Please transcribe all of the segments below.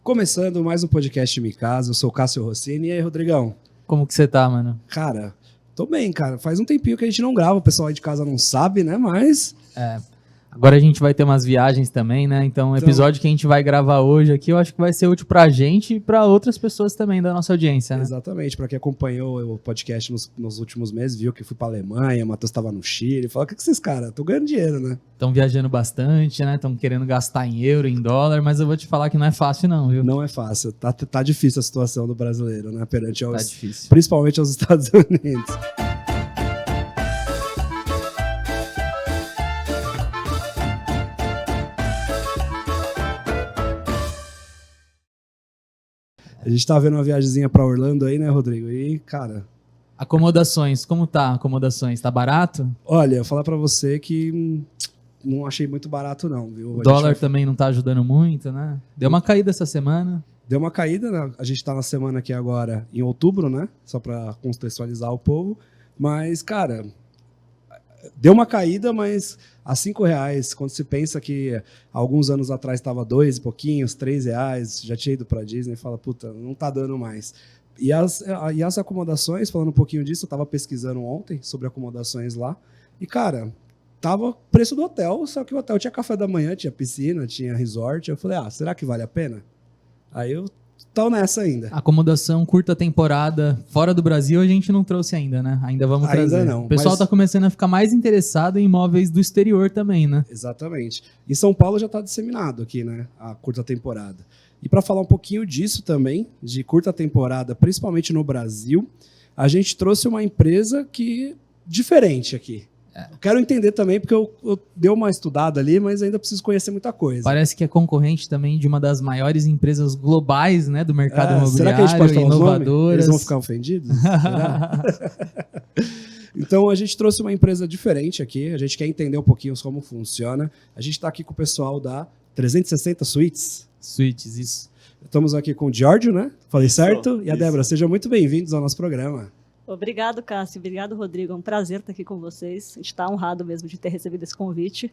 Começando mais um podcast Me Casa, eu sou o Cássio Rossini. E aí, Rodrigão? Como que você tá, mano? Cara, tô bem, cara. Faz um tempinho que a gente não grava, o pessoal aí de casa não sabe, né? Mas... Agora a gente vai ter umas viagens também, né? Então o episódio que a gente vai gravar hoje aqui, eu acho que vai ser útil pra gente e pra outras pessoas também da nossa audiência, né? Exatamente, pra quem acompanhou o podcast nos últimos meses, viu que eu fui pra Alemanha, o Matheus tava no Chile, falou, o que esses caras? Tô ganhando dinheiro, né? Estão viajando bastante, né? Estão querendo gastar em euro, em dólar, mas eu vou te falar que não é fácil não, viu? Não é fácil, tá difícil a situação do brasileiro, né? Perante aos, Tá difícil. principalmente aos Estados Unidos. A gente tá vendo uma viagemzinha pra Orlando aí, né, Rodrigo? E, cara... Acomodações, como tá? Acomodações, tá barato? Olha, eu vou falar pra você que não achei muito barato não, viu? O dólar também não tá ajudando muito, né? Deu uma caída essa semana. Deu uma caída, né? A gente tá na semana aqui agora em outubro, né? Só pra contextualizar o povo. Mas, cara, deu uma caída, mas a R$5, quando se pensa que alguns anos atrás estava 2 e pouquinhos, R$3, já tinha ido pra Disney e fala, puta, não tá dando mais. E as acomodações, falando um pouquinho disso, eu tava pesquisando ontem sobre acomodações lá. E, cara, tava preço do hotel, só que o hotel tinha café da manhã, tinha piscina, tinha resort. Eu falei, será que vale a pena? Aí eu tô nessa ainda. Acomodação curta temporada fora do Brasil a gente não trouxe ainda, né? Ainda vamos trazer. Ainda não. O pessoal tá começando a ficar mais interessado em imóveis do exterior também, né? Exatamente. Em São Paulo já tá disseminado aqui, né? A curta temporada. E para falar um pouquinho disso também, de curta temporada, principalmente no Brasil, a gente trouxe uma empresa diferente aqui. Eu quero entender também, porque eu dei uma estudada ali, mas ainda preciso conhecer muita coisa. Parece que é concorrente também de uma das maiores empresas globais, né, do mercado imobiliário, será que a gente pode falar inovadoras. Eles vão ficar ofendidos? Será? Então, a gente trouxe uma empresa diferente aqui, a gente quer entender um pouquinho como funciona. A gente está aqui com o pessoal da 360 Suites. Suites, isso. Estamos aqui com o Giorgio, né? Falei certo? E a Débora, sejam muito bem-vindos ao nosso programa. Obrigado, Cássio. Obrigado, Rodrigo. É um prazer estar aqui com vocês. A gente está honrado mesmo de ter recebido esse convite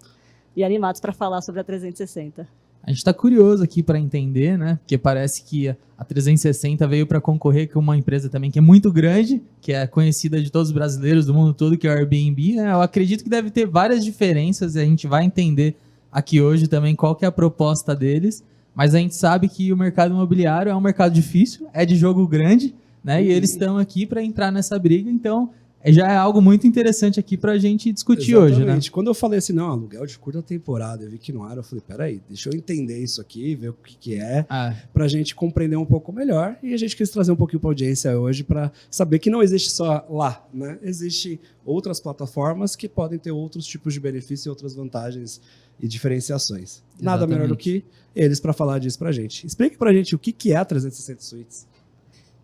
e animados para falar sobre a 360. A gente está curioso aqui para entender, né? Porque parece que a 360 veio para concorrer com uma empresa também que é muito grande, que é conhecida de todos os brasileiros do mundo todo, que é o Airbnb, né? Eu acredito que deve ter várias diferenças e a gente vai entender aqui hoje também qual que é a proposta deles. Mas a gente sabe que o mercado imobiliário é um mercado difícil, é de jogo grande, né? E eles estão aqui para entrar nessa briga, então já é algo muito interessante aqui para a gente discutir. Exatamente. Hoje, né? Quando eu falei assim, não, aluguel de curta temporada, eu vi que não era, eu falei, peraí, deixa eu entender isso aqui, ver o que é, para a gente compreender um pouco melhor. E a gente quis trazer um pouquinho para a audiência hoje para saber que não existe só lá, né? Existem outras plataformas que podem ter outros tipos de benefícios e outras vantagens e diferenciações. Exatamente. Nada melhor do que eles para falar disso para a gente. Explique para a gente o que é a 360 Suites.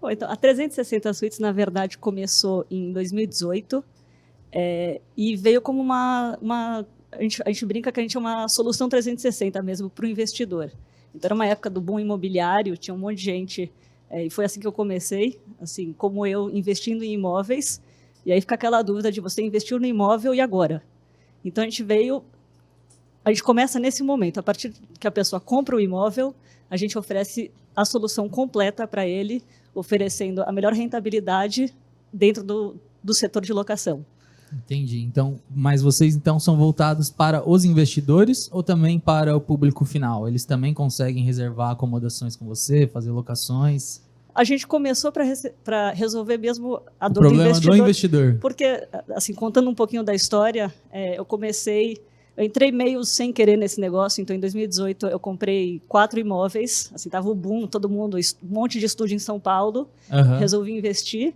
Bom, então, a 360 Suites, na verdade, começou em 2018 e veio como a gente brinca que a gente é uma solução 360 mesmo para o investidor. Então, era uma época do boom imobiliário, tinha um monte de gente, e foi assim que eu comecei, assim, como eu, investindo em imóveis, e aí fica aquela dúvida de você investiu no imóvel e agora? Então, a gente começa nesse momento, a partir que a pessoa compra o imóvel, a gente oferece a solução completa para ele, oferecendo a melhor rentabilidade dentro do setor de locação. Entendi. Então, mas vocês então são voltados para os investidores ou também para o público final? Eles também conseguem reservar acomodações com você, fazer locações? A gente começou para resolver mesmo a dor do investidor. Porque, assim, contando um pouquinho da história, eu entrei meio sem querer nesse negócio, então em 2018 eu comprei 4 imóveis, assim, tava o boom, todo mundo, um monte de estúdio em São Paulo, resolvi investir,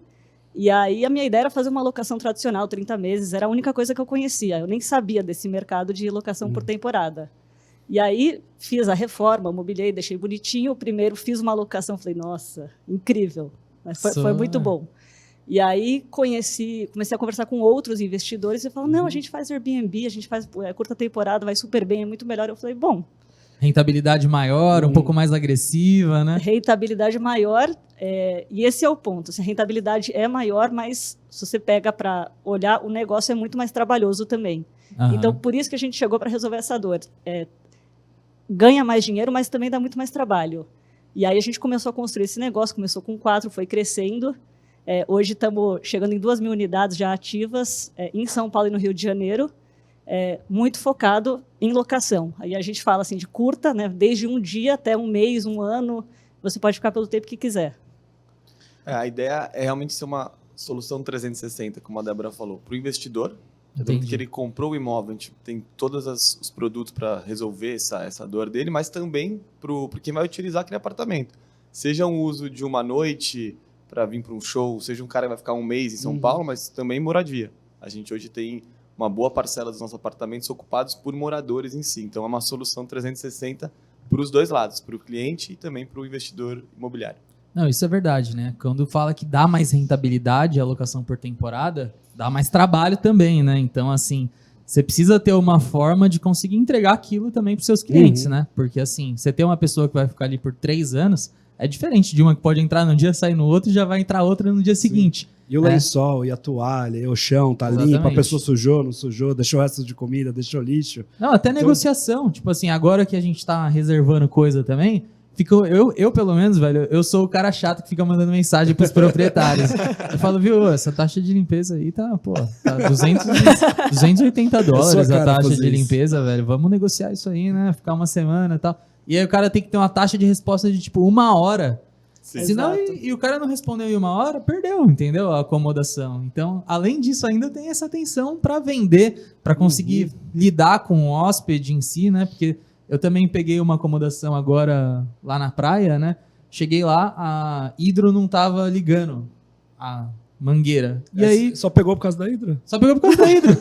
e aí a minha ideia era fazer uma locação tradicional, 30 meses, era a única coisa que eu conhecia, eu nem sabia desse mercado de locação por temporada. E aí fiz a reforma, mobiliei, deixei bonitinho, primeiro fiz uma locação, falei, nossa, incrível, mas foi muito bom. E aí comecei a conversar com outros investidores e falaram, não, a gente faz Airbnb, a gente faz curta temporada, vai super bem, é muito melhor. Eu falei, bom... Rentabilidade maior, um pouco mais agressiva, né? Rentabilidade maior, e esse é o ponto. A rentabilidade é maior, mas se você pega para olhar, o negócio é muito mais trabalhoso também. Então, por isso que a gente chegou para resolver essa dor. Ganha mais dinheiro, mas também dá muito mais trabalho. E aí a gente começou a construir esse negócio, começou com 4, foi crescendo. Hoje estamos chegando em 2.000 unidades já ativas em São Paulo e no Rio de Janeiro, muito focado em locação. Aí a gente fala assim de curta, né, desde um dia até um mês, um ano, você pode ficar pelo tempo que quiser. A ideia é realmente ser uma solução 360, como a Débora falou, para o investidor. Entendi. Que ele comprou o imóvel, a gente tem todos os produtos para resolver essa dor dele, mas também para quem vai utilizar aquele apartamento. Seja um uso de uma noite para vir para um show, seja um cara que vai ficar um mês em São Paulo, mas também moradia. A gente hoje tem uma boa parcela dos nossos apartamentos ocupados por moradores em si. Então é uma solução 360 para os dois lados, para o cliente e também para o investidor imobiliário. Não, isso é verdade, né? Quando fala que dá mais rentabilidade a alocação por temporada, dá mais trabalho também, né? Então, assim, você precisa ter uma forma de conseguir entregar aquilo também para os seus clientes, né? Porque, assim, você ter uma pessoa que vai ficar ali por 3 anos é diferente de uma que pode entrar num dia, sair no outro e já vai entrar outra no dia seguinte. E o lençol, e a toalha, e o chão, tá limpo, a pessoa sujou, não sujou, deixou resto de comida, deixou lixo. Não, até negociação. Tipo assim, agora que a gente tá reservando coisa também, eu pelo menos, velho, eu sou o cara chato que fica mandando mensagem pros proprietários. Eu falo, viu, essa taxa de limpeza aí tá, pô, tá $280 a taxa de limpeza, velho. Vamos negociar isso aí, né? Ficar uma semana e tal. E aí o cara tem que ter uma taxa de resposta de, tipo, 1 hora. Sim. Senão, e o cara não respondeu em 1 hora, perdeu, entendeu? A acomodação. Então, além disso, ainda tem essa atenção para vender, para conseguir lidar com o hóspede em si, né? Porque eu também peguei uma acomodação agora lá na praia, né? Cheguei lá, a hidro não tava ligando a mangueira. E aí... Só pegou por causa da hidro? Só pegou por causa da hidro.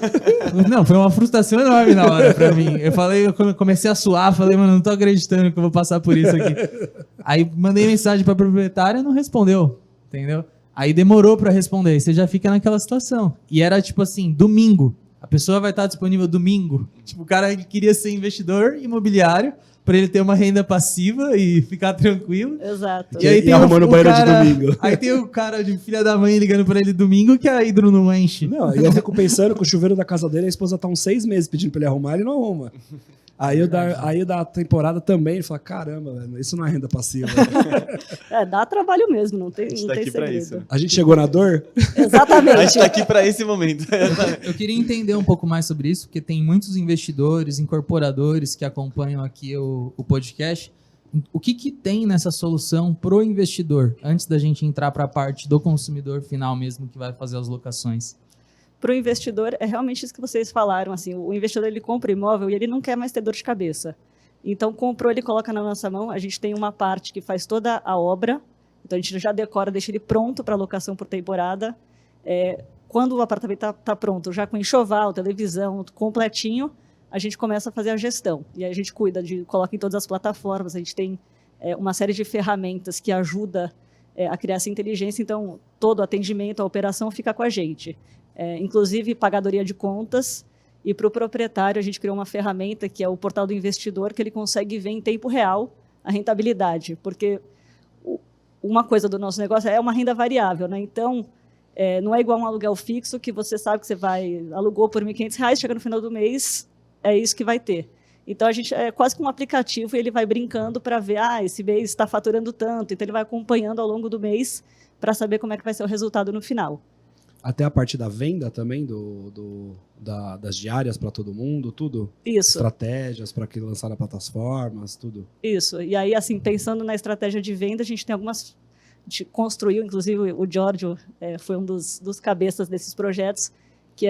Não, foi uma frustração enorme na hora pra mim. Eu comecei a suar, falei, mano, não tô acreditando que eu vou passar por isso aqui. Aí mandei mensagem pra proprietária e não respondeu, entendeu? Aí demorou pra responder, você já fica naquela situação. E era tipo assim, domingo. A pessoa vai estar disponível domingo. Tipo, o cara queria ser investidor imobiliário para ele ter uma renda passiva e ficar tranquilo. Exato. E aí tem arrumando banheiro cara, de domingo. Aí tem o cara de filha da mãe ligando para ele domingo que a hidro não enche. Não, e eu fico pensando que o chuveiro da casa dele, a esposa tá uns 6 meses pedindo pra ele arrumar, ele não arruma. Aí da temporada também, ele fala, caramba, velho, isso não é renda passiva. Dá trabalho mesmo, não tem, A gente não tá tem aqui pra segredo. isso, né? A gente chegou na dor? Exatamente. A gente tá aqui para esse momento. Eu queria entender um pouco mais sobre isso, porque tem muitos investidores, incorporadores que acompanham aqui o podcast. O que tem nessa solução pro investidor, antes da gente entrar para a parte do consumidor final mesmo que vai fazer as locações? Para o investidor, é realmente isso que vocês falaram. Assim, o investidor ele compra imóvel e ele não quer mais ter dor de cabeça. Então, comprou, ele coloca na nossa mão. A gente tem uma parte que faz toda a obra. Então, a gente já decora, deixa ele pronto para locação por temporada. Quando o apartamento está pronto, já com enxoval, televisão, completinho, a gente começa a fazer a gestão. E aí a gente coloca em todas as plataformas. A gente tem uma série de ferramentas que ajuda a criar essa inteligência. Então, todo o atendimento, a operação fica com a gente. Inclusive pagadoria de contas, e para o proprietário a gente criou uma ferramenta que é o portal do investidor, que ele consegue ver em tempo real a rentabilidade, porque uma coisa do nosso negócio é uma renda variável, né? Então não é igual um aluguel fixo que você sabe que você alugou por R$1.500, chega no final do mês, é isso que vai ter. Então a gente é quase que um aplicativo e ele vai brincando para ver, esse mês está faturando tanto, então ele vai acompanhando ao longo do mês para saber como é que vai ser o resultado no final. Até a parte da venda também, das diárias para todo mundo, tudo? Isso. Estratégias para que lançar nas plataformas, tudo? Isso. E aí, assim, pensando na estratégia de venda, a gente tem algumas... A gente construiu, inclusive o Giorgio foi um dos cabeças desses projetos, que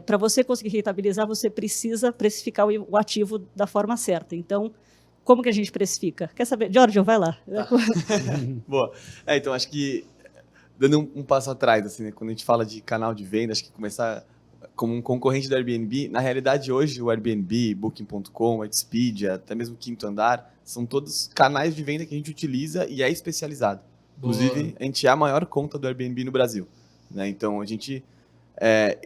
para você conseguir rentabilizar, você precisa precificar o ativo da forma certa. Então, como que a gente precifica? Quer saber? Giorgio, vai lá. Boa. Então, acho que dando um passo atrás, assim, né? Quando a gente fala de canal de venda, acho que começar como um concorrente do Airbnb, na realidade hoje o Airbnb, Booking.com, o Expedia, até mesmo o Quinto Andar, são todos canais de venda que a gente utiliza e é especializado. Inclusive, a gente é a maior conta do Airbnb no Brasil, né? Então, a gente...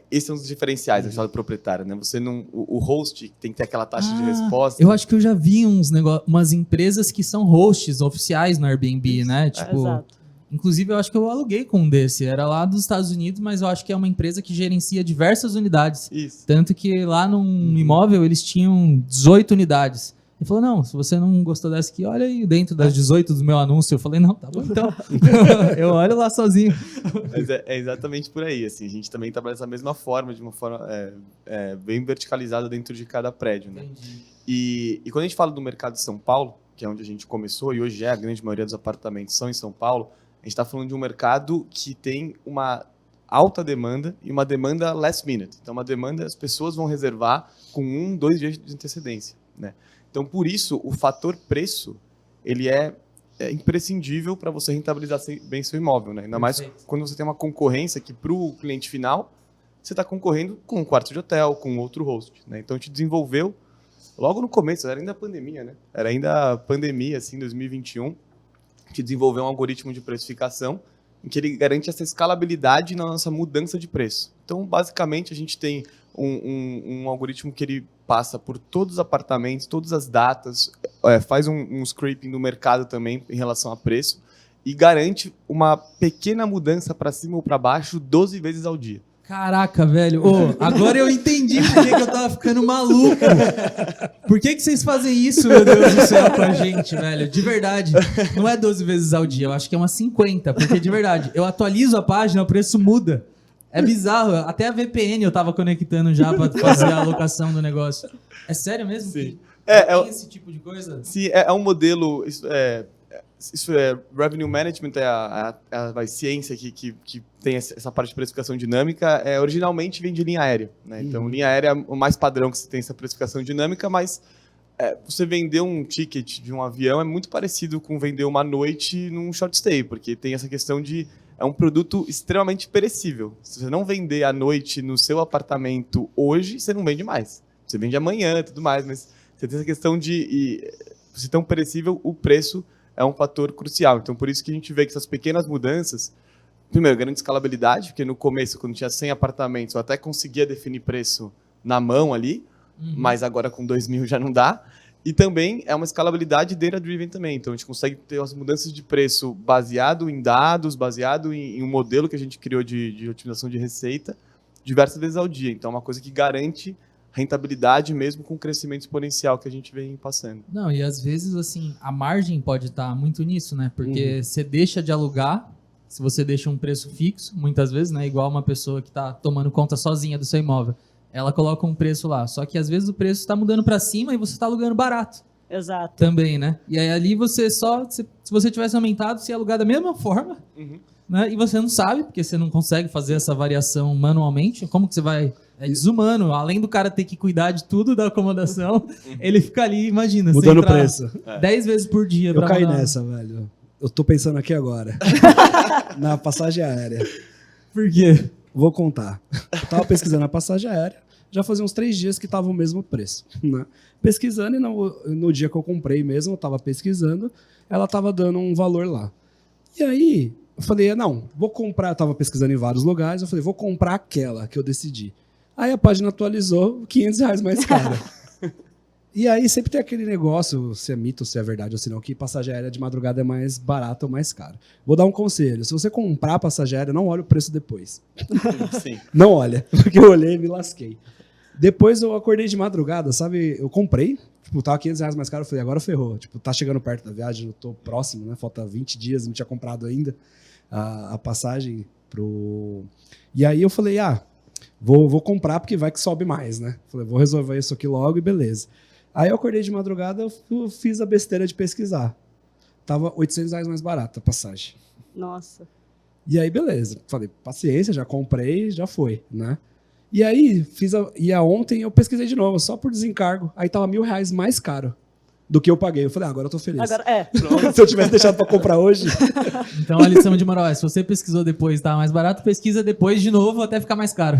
esses são os diferenciais da história do proprietário, né? Você não, o host tem que ter aquela taxa de resposta. Eu acho que eu já vi umas empresas que são hosts oficiais no Airbnb, né? Tipo, exato. Inclusive, eu acho que eu aluguei com um desse. Era lá dos Estados Unidos, mas eu acho que é uma empresa que gerencia diversas unidades. Isso. Tanto que lá num imóvel eles tinham 18 unidades. Ele falou, não, se você não gostou dessa aqui, olha aí dentro das 18 do meu anúncio. Eu falei, não, tá bom então. Eu olho lá sozinho. Mas é exatamente por aí, assim, a gente também trabalha dessa mesma forma, de uma forma bem verticalizada dentro de cada prédio, né? Entendi. E quando a gente fala do mercado de São Paulo, que é onde a gente começou, e hoje a grande maioria dos apartamentos são em São Paulo, a gente está falando de um mercado que tem uma alta demanda e uma demanda last minute. Então, uma demanda, as pessoas vão reservar com 1, 2 dias de antecedência, né? Então, por isso, o fator preço, ele é imprescindível para você rentabilizar bem seu imóvel, né? Ainda mais quando você tem uma concorrência que, para o cliente final, você está concorrendo com um quarto de hotel, com outro host, né? Então, a gente desenvolveu, logo no começo, era ainda a pandemia, né? Era ainda a pandemia, assim, 2021, a gente desenvolveu um algoritmo de precificação em que ele garante essa escalabilidade na nossa mudança de preço. Então, basicamente, a gente tem um algoritmo que ele passa por todos os apartamentos, todas as datas, faz um scraping do mercado também em relação a preço e garante uma pequena mudança para cima ou para baixo 12 vezes ao dia. Caraca, velho. Ô, agora eu entendi por que eu tava ficando maluco. Por que vocês fazem isso, meu Deus do céu, com a gente, velho? De verdade. Não é 12 vezes ao dia, eu acho que é umas 50. Porque, de verdade, eu atualizo a página, o preço muda. É bizarro. Até a VPN eu tava conectando já pra fazer a alocação do negócio. É sério mesmo? Sim. Tem esse tipo de coisa? Sim, é um modelo... Isso é revenue management, é a ciência que tem essa parte de precificação dinâmica. Originalmente vem de linha aérea, né? Então, linha aérea é o mais padrão que você tem essa precificação dinâmica, mas você vender um ticket de um avião é muito parecido com vender uma noite num short stay, porque tem essa questão de... É um produto extremamente perecível. Se você não vender à noite no seu apartamento hoje, você não vende mais. Você vende amanhã e tudo mais, mas você tem essa questão de... Se tão perecível, o preço é um fator crucial. Então, por isso que a gente vê que essas pequenas mudanças, primeiro, garante escalabilidade, porque no começo, quando tinha 100 apartamentos, eu até conseguia definir preço na mão ali, mas agora com 2.000 já não dá. E também é uma escalabilidade data-driven também. Então, a gente consegue ter as mudanças de preço baseado em dados, baseado em um modelo que a gente criou de otimização de receita, diversas vezes ao dia. Então, é uma coisa que garante rentabilidade mesmo com o crescimento exponencial que a gente vem passando. Não, e às vezes, assim, a margem pode estar muito nisso, né? Porque você deixa de alugar, se você deixa um preço fixo, muitas vezes, né? Igual uma pessoa que está tomando conta sozinha do seu imóvel. Ela coloca um preço lá, só que às vezes o preço está mudando para cima e você está alugando barato. Exato. Também, né? E aí ali você se você tivesse aumentado, você ia alugar da mesma forma, né? E você não sabe, porque você não consegue fazer essa variação manualmente. Como que você vai... É desumano. Além do cara ter que cuidar de tudo da acomodação, ele fica ali, imagina, mudando o preço. 10 vezes por dia. Eu caí nessa, velho. Eu tô pensando aqui agora. Na passagem aérea. Por quê? Vou contar. Eu tava pesquisando a passagem aérea, já fazia uns 3 dias que tava o mesmo preço, né? Pesquisando, e no dia que eu comprei mesmo, eu tava pesquisando, ela tava dando um valor lá. E aí, eu falei, não, vou comprar, eu tava pesquisando em vários lugares, eu falei, vou comprar aquela que eu decidi. Aí a página atualizou, R$500 mais cara. E aí sempre tem aquele negócio, se é mito, se é verdade ou se não, que passagem aérea de madrugada é mais barata ou mais cara. Vou dar um conselho, se você comprar passagem aérea, não olha o preço depois. Sim. Não olha, porque eu olhei e me lasquei. Depois eu acordei de madrugada, sabe? Eu comprei, tipo, tava R$500 mais caro, eu falei, agora ferrou. Tipo, tá chegando perto da viagem, eu tô próximo, né? Falta 20 dias, não tinha comprado ainda a passagem pro... E aí eu falei, vou comprar porque vai que sobe mais, né? Falei, vou resolver isso aqui logo e beleza. Aí eu acordei de madrugada, eu fiz a besteira de pesquisar. Tava R$800 mais barata a passagem. Nossa. E aí, beleza. Falei, paciência, já comprei, já foi, né? E aí, ontem eu pesquisei de novo, só por desencargo. Aí tava R$1.000 mais caro do que eu paguei. Eu falei, agora eu tô feliz. Agora, Se eu tivesse deixado pra comprar hoje... Então a lição de moral é, se você pesquisou depois e tá mais barato, pesquisa depois de novo até ficar mais caro.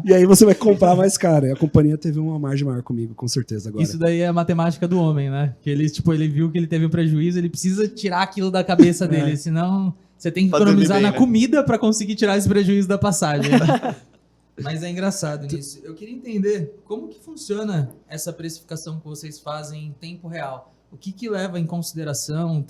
E aí você vai comprar mais caro. E a companhia teve uma margem maior comigo, com certeza, agora. Isso daí é a matemática do homem, né? Que ele viu que ele teve um prejuízo, ele precisa tirar aquilo da cabeça dele, senão você tem que economizar na comida pra conseguir tirar esse prejuízo da passagem, né? Mas é engraçado nisso. Eu queria entender como que funciona essa precificação que vocês fazem em tempo real. O que leva em consideração?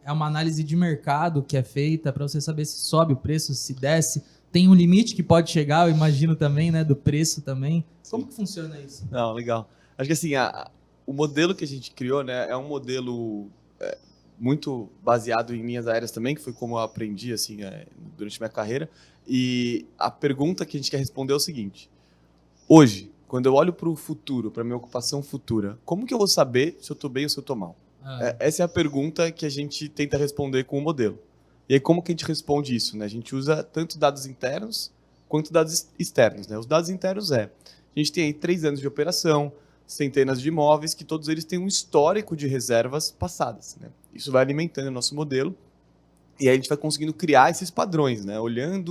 É uma análise de mercado que é feita para você saber se sobe o preço, se desce. Tem um limite que pode chegar, eu imagino também, né? Do preço também. Como que funciona isso? Não, legal. Acho que assim, o modelo que a gente criou, né, é um modelo muito baseado em linhas aéreas também, que foi como eu aprendi assim, durante minha carreira. E a pergunta que a gente quer responder é o seguinte: hoje, quando eu olho para o futuro, para minha ocupação futura, como que eu vou saber se eu estou bem ou se eu estou mal? Essa é a pergunta que a gente tenta responder com o modelo. E aí, como que a gente responde isso? Né? A gente usa tanto dados internos quanto dados externos. Né? Os dados internos a gente tem aí 3 anos de operação, centenas de imóveis, que todos eles têm um histórico de reservas passadas. Né? Isso vai alimentando o nosso modelo, e aí a gente vai conseguindo criar esses padrões, né?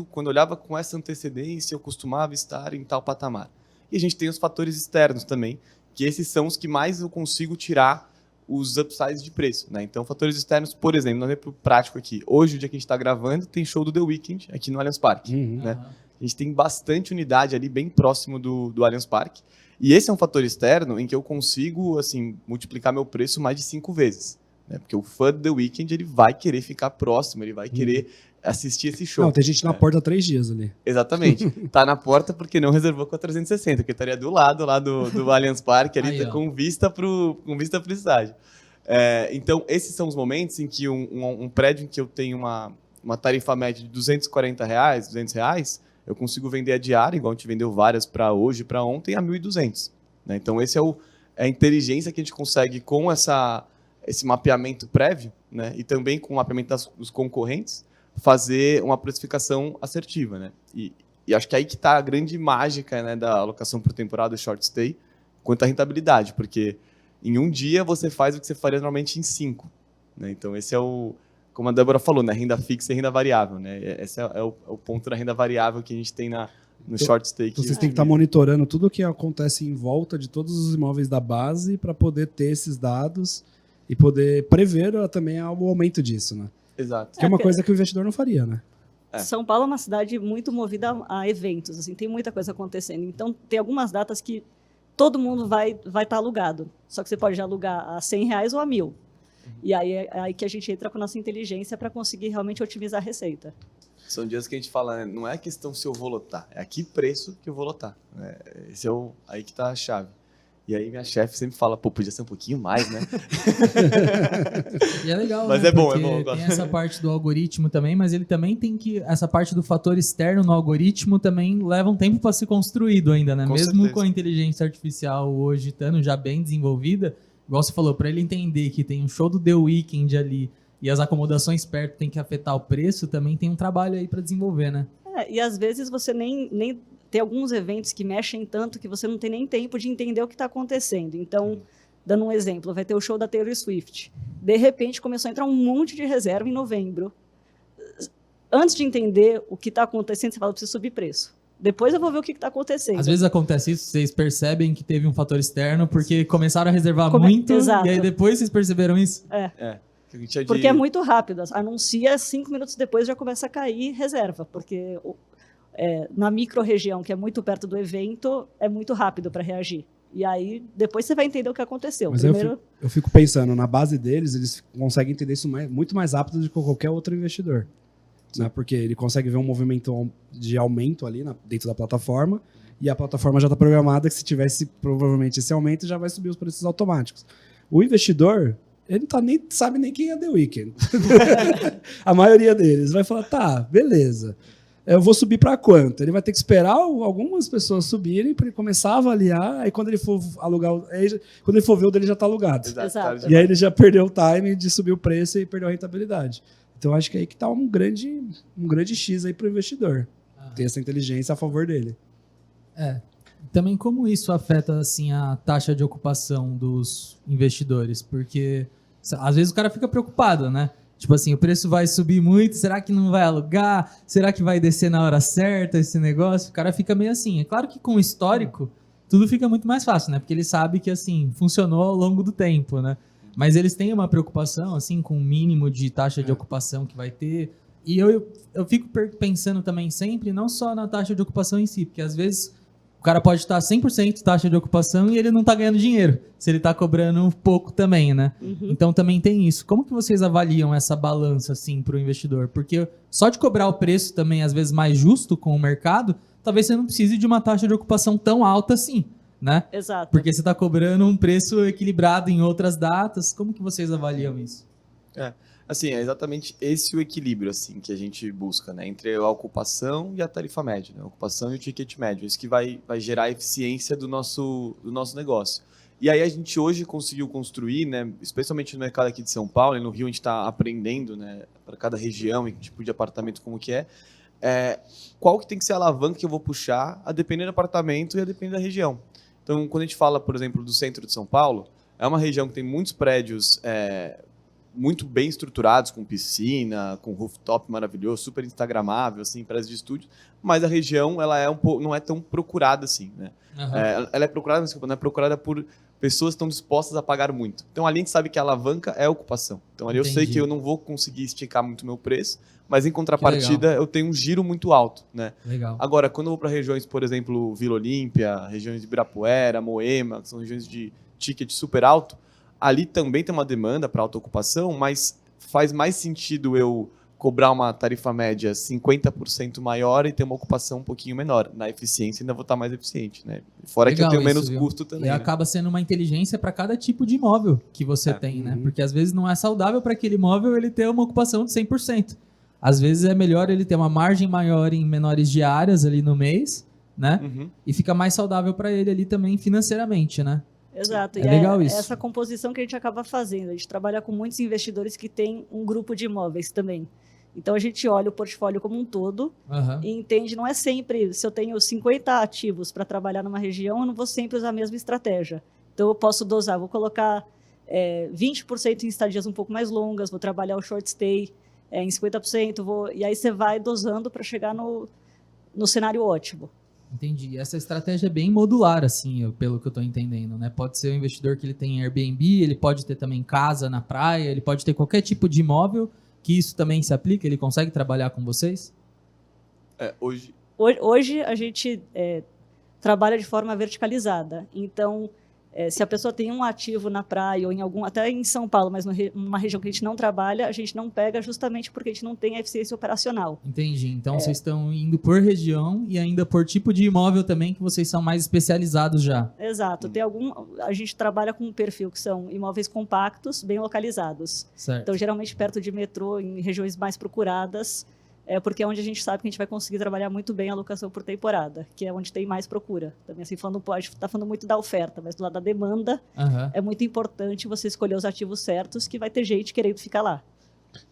Quando olhava com essa antecedência, eu costumava estar em tal patamar. E a gente tem os fatores externos também, que esses são os que mais eu consigo tirar os upsides de preço. Né? Então, fatores externos, por exemplo, no exemplo prático aqui, hoje, o dia que a gente está gravando, tem show do The Weeknd aqui no Allianz Parque. Né? A gente tem bastante unidade ali, bem próximo do Allianz Parque. E esse é um fator externo em que eu consigo assim, multiplicar meu preço mais de 5 vezes. Né? Porque o fã do The Weeknd, ele vai querer ficar próximo, ele vai querer assistir esse show. Não, tem gente na porta há 3 dias ali. Exatamente. Tá na porta porque não reservou com a 360, que estaria do lado lá do Allianz Parque, ali aí, com vista pro estádio. Então, esses são os momentos em que um prédio em que eu tenho uma tarifa média de R$240, R$200, eu consigo vender a diária, igual a gente vendeu várias para hoje, para ontem, a 1.200. Né? Então, esse é a inteligência que a gente consegue com esse mapeamento prévio, né? E também com o mapeamento dos concorrentes, fazer uma precificação assertiva. Né? E acho que aí que está a grande mágica, né, da alocação por temporada short stay, quanto à rentabilidade, porque em um dia você faz o que você faria normalmente em 5. Né? Então, esse é como a Débora falou, né? Renda fixa e renda variável. Né? Esse é o ponto da renda variável que a gente tem no short stay. Então, vocês têm que estar monitorando tudo o que acontece em volta de todos os imóveis da base para poder ter esses dados e poder prever também o aumento disso. Né? Exato. Que é uma coisa que o investidor não faria, né? São Paulo é uma cidade muito movida a eventos, assim, tem muita coisa acontecendo. Então, tem algumas datas que todo mundo vai estar alugado. Só que você pode alugar a R$100 ou a 1.000. E aí é aí que a gente entra com a nossa inteligência para conseguir realmente otimizar a receita. São dias que a gente fala, né? Não é questão se eu vou lotar, é a que preço que eu vou lotar. Né? Esse é aí que está a chave. E aí minha chefe sempre fala, pô, podia ser um pouquinho mais, né? E é legal, mas né? é bom, Porque tem essa parte do algoritmo também, mas ele também tem essa parte do fator externo no algoritmo também leva um tempo para ser construído ainda, né? Com Mesmo certeza. com a inteligência artificial hoje estando já bem desenvolvida, igual você falou, para ele entender que tem um show do The Weeknd ali e as acomodações perto tem que afetar o preço, também tem um trabalho aí para desenvolver, né? E às vezes você nem tem alguns eventos que mexem tanto que você não tem nem tempo de entender o que está acontecendo. Então, dando um exemplo, vai ter o show da Taylor Swift. De repente, começou a entrar um monte de reserva em novembro. Antes de entender o que está acontecendo, você fala, eu preciso subir preço. Depois eu vou ver o que está acontecendo. Às vezes acontece isso, vocês percebem que teve um fator externo porque começaram a reservar muito, Exato. e aí depois vocês perceberam isso? Porque é muito rápido. Anuncia, 5 minutos depois já começa a cair reserva, porque na micro-região, que é muito perto do evento, é muito rápido para reagir. E aí, depois você vai entender o que aconteceu. Mas primeiro... eu fico pensando, na base deles, eles conseguem entender isso muito mais rápido do que qualquer outro investidor. Né? Porque ele consegue ver um movimento de aumento ali dentro da plataforma, e a plataforma já está programada que se tivesse provavelmente esse aumento, já vai subir os preços automáticos. O investidor, ele não sabe nem quem é The Weeknd. A maioria deles vai falar, tá, beleza. Eu vou subir para quanto? Ele vai ter que esperar algumas pessoas subirem para ele começar a avaliar. Aí quando ele for alugar, quando ele for ver, o dele já está alugado. Exato. E aí ele já perdeu o time de subir o preço e perdeu a rentabilidade. Então acho que aí que está um grande X aí para o investidor. Ter essa inteligência a favor dele. Também como isso afeta assim a taxa de ocupação dos investidores? Porque às vezes o cara fica preocupado, né? Tipo assim, o preço vai subir muito, será que não vai alugar? Será que vai descer na hora certa esse negócio? O cara fica meio assim. É claro que com o histórico, tudo fica muito mais fácil, né? Porque ele sabe que, assim, funcionou ao longo do tempo, né? Mas eles têm uma preocupação, assim, com o mínimo de taxa de ocupação que vai ter. E eu fico pensando também sempre, não só na taxa de ocupação em si, porque às vezes o cara pode estar 100% taxa de ocupação e ele não está ganhando dinheiro, se ele está cobrando pouco também, né? Então também tem isso. Como que vocês avaliam essa balança, assim, para o investidor? Porque só de cobrar o preço também, às vezes, mais justo com o mercado, talvez você não precise de uma taxa de ocupação tão alta assim. né? Exato. Porque você está cobrando um preço equilibrado em outras datas. Como que vocês avaliam isso? Assim, é exatamente esse o equilíbrio assim que a gente busca, né, entre a ocupação e a tarifa média, né? A ocupação e o ticket médio, isso que vai gerar a eficiência do nosso negócio. E aí a gente hoje conseguiu construir, né, especialmente no mercado aqui de São Paulo, e no Rio a gente está aprendendo, né, para cada região e tipo de apartamento como que qual que tem que ser a alavanca que eu vou puxar a depender do apartamento e a depender da região. Então, quando a gente fala, por exemplo, do centro de São Paulo, é uma região que tem muitos prédios muito bem estruturados, com piscina, com rooftop maravilhoso, super instagramável, assim, prédios de estúdio, mas a região ela não é tão procurada assim, né? Uhum. Ela é procurada, mas desculpa, não é procurada por pessoas que estão dispostas a pagar muito. Então ali a gente sabe que a alavanca é a ocupação. Então ali eu sei Entendi. que eu não vou conseguir esticar muito meu preço, mas em contrapartida eu tenho um giro muito alto, né? Legal. Agora, quando eu vou para regiões, por exemplo, Vila Olímpia, regiões de Ibirapuera, Moema, que são regiões de ticket super alto, ali também tem uma demanda para alta ocupação, mas faz mais sentido eu cobrar uma tarifa média 50% maior e ter uma ocupação um pouquinho menor. Na eficiência ainda vou estar mais eficiente, né? Fora Legal que eu tenho isso, menos viu? custo também. E né? acaba sendo uma inteligência para cada tipo de imóvel que você tem, né? Porque às vezes não é saudável para aquele imóvel ele ter uma ocupação de 100%. Às vezes é melhor ele ter uma margem maior em menores diárias ali no mês, né? E fica mais saudável para ele ali também financeiramente, né? Exato. É legal isso. Essa composição que a gente acaba fazendo. A gente trabalha com muitos investidores que têm um grupo de imóveis também. Então a gente olha o portfólio como um todo Aham. e entende, não é sempre, se eu tenho 50 ativos para trabalhar numa região, eu não vou sempre usar a mesma estratégia. Então eu posso dosar, vou colocar 20% em estadias um pouco mais longas, vou trabalhar o short stay em 50%, e aí você vai dosando para chegar no cenário ótimo. Entendi. Essa estratégia é bem modular, assim, pelo que eu estou entendendo, né? Pode ser um investidor que ele tem Airbnb, ele pode ter também casa na praia, ele pode ter qualquer tipo de imóvel, que isso também se aplica, ele consegue trabalhar com vocês? Hoje a gente trabalha de forma verticalizada. Então, se a pessoa tem um ativo na praia ou até em São Paulo, mas numa região que a gente não trabalha, a gente não pega justamente porque a gente não tem a eficiência operacional. Entendi. Então vocês estão indo por região e ainda por tipo de imóvel também, que vocês são mais especializados já. Exato. A gente trabalha com um perfil que são imóveis compactos, bem localizados. Certo. Então, geralmente perto de metrô, em regiões mais procuradas, porque é onde a gente sabe que a gente vai conseguir trabalhar muito bem a locação por temporada, que é onde tem mais procura. Também, assim, a gente está falando muito da oferta, mas do lado da demanda, é muito importante você escolher os ativos certos, que vai ter gente querendo ficar lá.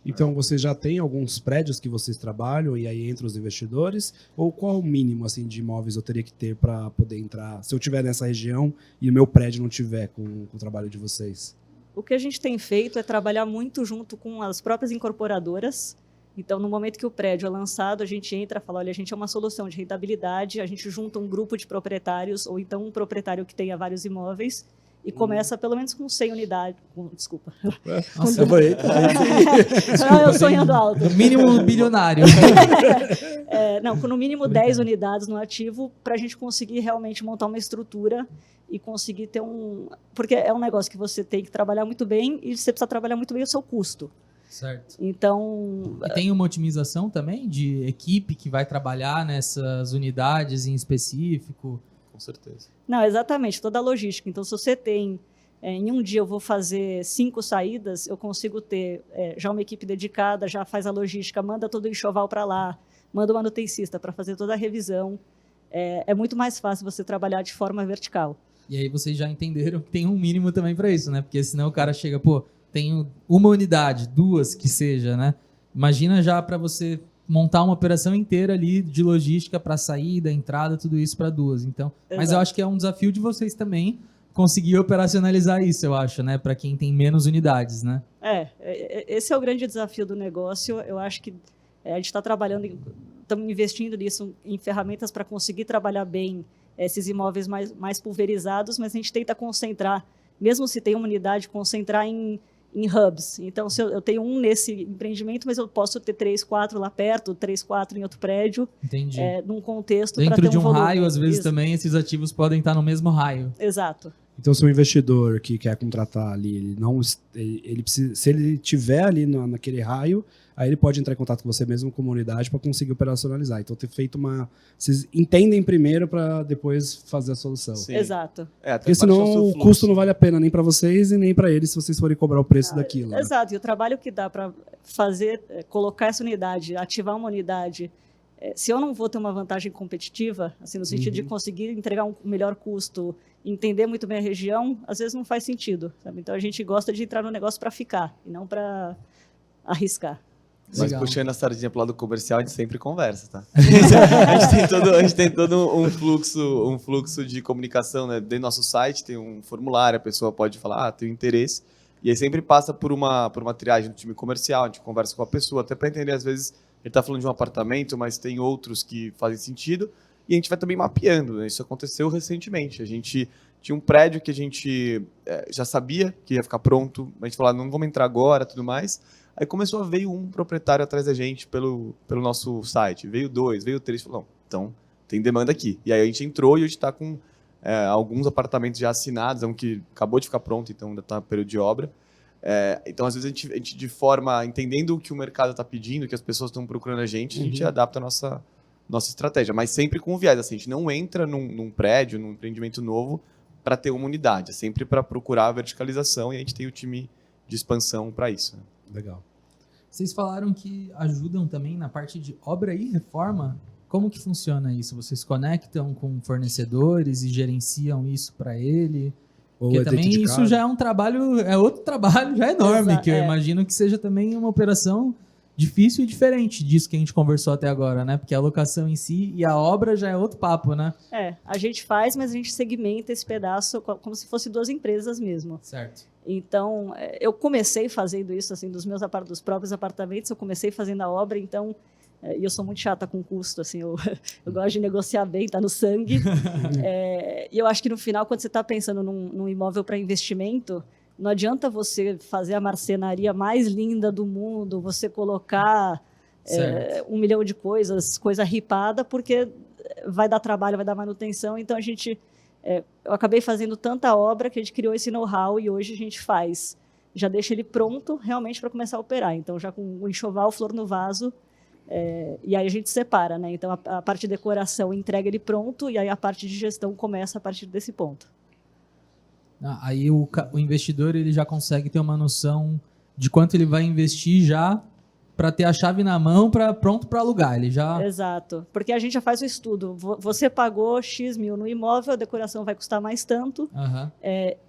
Então, vocês já têm alguns prédios que vocês trabalham e aí entram os investidores? Ou qual o mínimo assim, de imóveis eu teria que ter para poder entrar, se eu estiver nessa região e o meu prédio não tiver com o trabalho de vocês? O que a gente tem feito é trabalhar muito junto com as próprias incorporadoras. Então, no momento que o prédio é lançado, a gente entra e fala, olha, a gente é uma solução de rentabilidade, a gente junta um grupo de proprietários, ou então um proprietário que tenha vários imóveis, e começa pelo menos com 100 unidades. Desculpa. Nossa, Eu sonhando alto. No mínimo bilionário. Com no mínimo 10 unidades no ativo, para a gente conseguir realmente montar uma estrutura e conseguir ter Porque é um negócio que você tem que trabalhar muito bem e você precisa trabalhar muito bem o seu custo. Certo. Então... E tem uma otimização também de equipe que vai trabalhar nessas unidades em específico? Com certeza. Não, exatamente, toda a logística. Então, se você tem... em um dia eu vou fazer 5 saídas, eu consigo ter já uma equipe dedicada, já faz a logística, manda todo o enxoval para lá, manda o manutencista para fazer toda a revisão. É muito mais fácil você trabalhar de forma vertical. E aí vocês já entenderam que tem um mínimo também para isso, né? Porque senão o cara chega, tenho uma unidade, 2 que seja, né? Imagina já para você montar uma operação inteira ali de logística para saída, entrada, tudo isso para 2. Então, mas eu acho que é um desafio de vocês também conseguir operacionalizar isso, eu acho, né? Para quem tem menos unidades, né? Esse é o grande desafio do negócio. Eu acho que a gente está estamos investindo nisso em ferramentas para conseguir trabalhar bem esses imóveis mais pulverizados, mas a gente tenta concentrar, mesmo se tem uma unidade, concentrar em hubs. Então, se eu tenho um nesse empreendimento, mas eu posso ter 3, 4 lá perto, 3, 4 em outro prédio. Entendi. Num contexto dentro para ter de um volume. raio, às vezes Isso. também esses ativos podem estar no mesmo raio. Exato. Então, se o investidor que quer contratar ali, ele precisa, se ele tiver ali naquele raio, aí ele pode entrar em contato com você mesmo, com a unidade, para conseguir operacionalizar. Então, ter feito vocês entendem primeiro para depois fazer a solução. Sim. Exato. Porque senão o custo não vale a pena nem para vocês e nem para eles se vocês forem cobrar o preço daquilo. Né? Exato. E o trabalho que dá para fazer, colocar essa unidade, ativar uma unidade, se eu não vou ter uma vantagem competitiva, assim, no sentido de conseguir entregar um melhor custo, entender muito bem a região, às vezes não faz sentido. Sabe? Então a gente gosta de entrar no negócio para ficar e não para arriscar. Mas Legal. puxando a sardinha pro lado comercial, a gente sempre conversa, tá? a gente tem todo um fluxo de comunicação, né? Dentro do nosso site tem um formulário, a pessoa pode falar, tem interesse, e aí sempre passa por uma triagem do time comercial, a gente conversa com a pessoa, até para entender, às vezes, ele está falando de um apartamento, mas tem outros que fazem sentido, e a gente vai também mapeando, né? Isso aconteceu recentemente. A gente tinha um prédio que a gente já sabia que ia ficar pronto, a gente falou, não vamos entrar agora, tudo mais. Aí veio um proprietário atrás da gente pelo nosso site, veio 2, veio 3, falou, não, então tem demanda aqui. E aí a gente entrou e hoje está com alguns apartamentos já assinados, um que acabou de ficar pronto, então ainda está no período de obra. Então, às vezes, a gente de forma, entendendo o que o mercado está pedindo, que as pessoas estão procurando a gente adapta a nossa estratégia, mas sempre com viés. Assim, a gente não entra num prédio, num empreendimento novo para ter uma unidade, é sempre para procurar a verticalização e a gente tem o time de expansão para isso. Né? Legal. Vocês falaram que ajudam também na parte de obra e reforma. Como que funciona isso? Vocês conectam com fornecedores e gerenciam isso para ele? Porque também isso já é um trabalho, outro trabalho já enorme, que eu imagino que seja também uma operação difícil e diferente disso que a gente conversou até agora, né? Porque a locação em si e a obra já é outro papo, né? A gente faz, mas a gente segmenta esse pedaço como se fosse 2 empresas mesmo. Certo. Então, eu comecei fazendo isso, assim, dos próprios apartamentos, eu comecei fazendo a obra, então, e eu sou muito chata com custo, assim, eu gosto de negociar bem, tá no sangue. E eu acho que no final, quando você está pensando num imóvel para investimento, não adianta você fazer a marcenaria mais linda do mundo, você colocar 1 milhão de coisa ripada, porque vai dar trabalho, vai dar manutenção. Então, eu acabei fazendo tanta obra que a gente criou esse know-how e hoje a gente já deixa ele pronto realmente para começar a operar. Então, já com o enxoval, flor no vaso, e aí a gente separa, né? Então, a parte de decoração entrega ele pronto e aí a parte de gestão começa a partir desse ponto. Aí o investidor ele já consegue ter uma noção de quanto ele vai investir já para ter a chave na mão, pronto para alugar. Ele já... Exato, porque a gente já faz o estudo. Você pagou X mil no imóvel, a decoração vai custar mais tanto.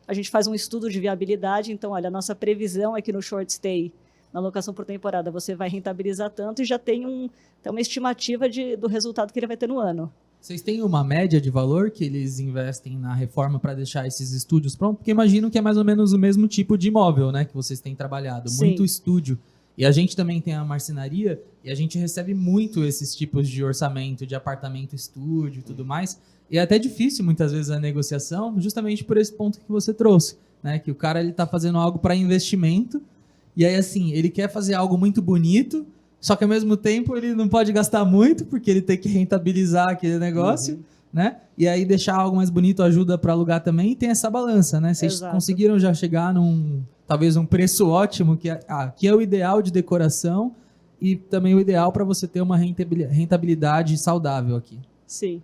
A gente faz um estudo de viabilidade. Então, olha, a nossa previsão é que no short stay, na locação por temporada, você vai rentabilizar tanto e já tem uma estimativa do resultado que ele vai ter no ano. Vocês têm uma média de valor que eles investem na reforma para deixar esses estúdios prontos? Porque imagino que é mais ou menos o mesmo tipo de imóvel, né, que vocês têm trabalhado. Sim. Muito estúdio. E a gente também tem a marcenaria e a gente recebe muito esses tipos de orçamento, de apartamento, estúdio e tudo mais. E é até difícil muitas vezes a negociação, justamente por esse ponto que você trouxe, né? Que o cara ele tá fazendo algo para investimento e aí assim, ele quer fazer algo muito bonito, só que ao mesmo tempo ele não pode gastar muito porque ele tem que rentabilizar aquele negócio, né? E aí deixar algo mais bonito ajuda para alugar também e tem essa balança, né? Vocês conseguiram já chegar talvez um preço ótimo, que é o ideal de decoração e também o ideal para você ter uma rentabilidade saudável aqui. Sim.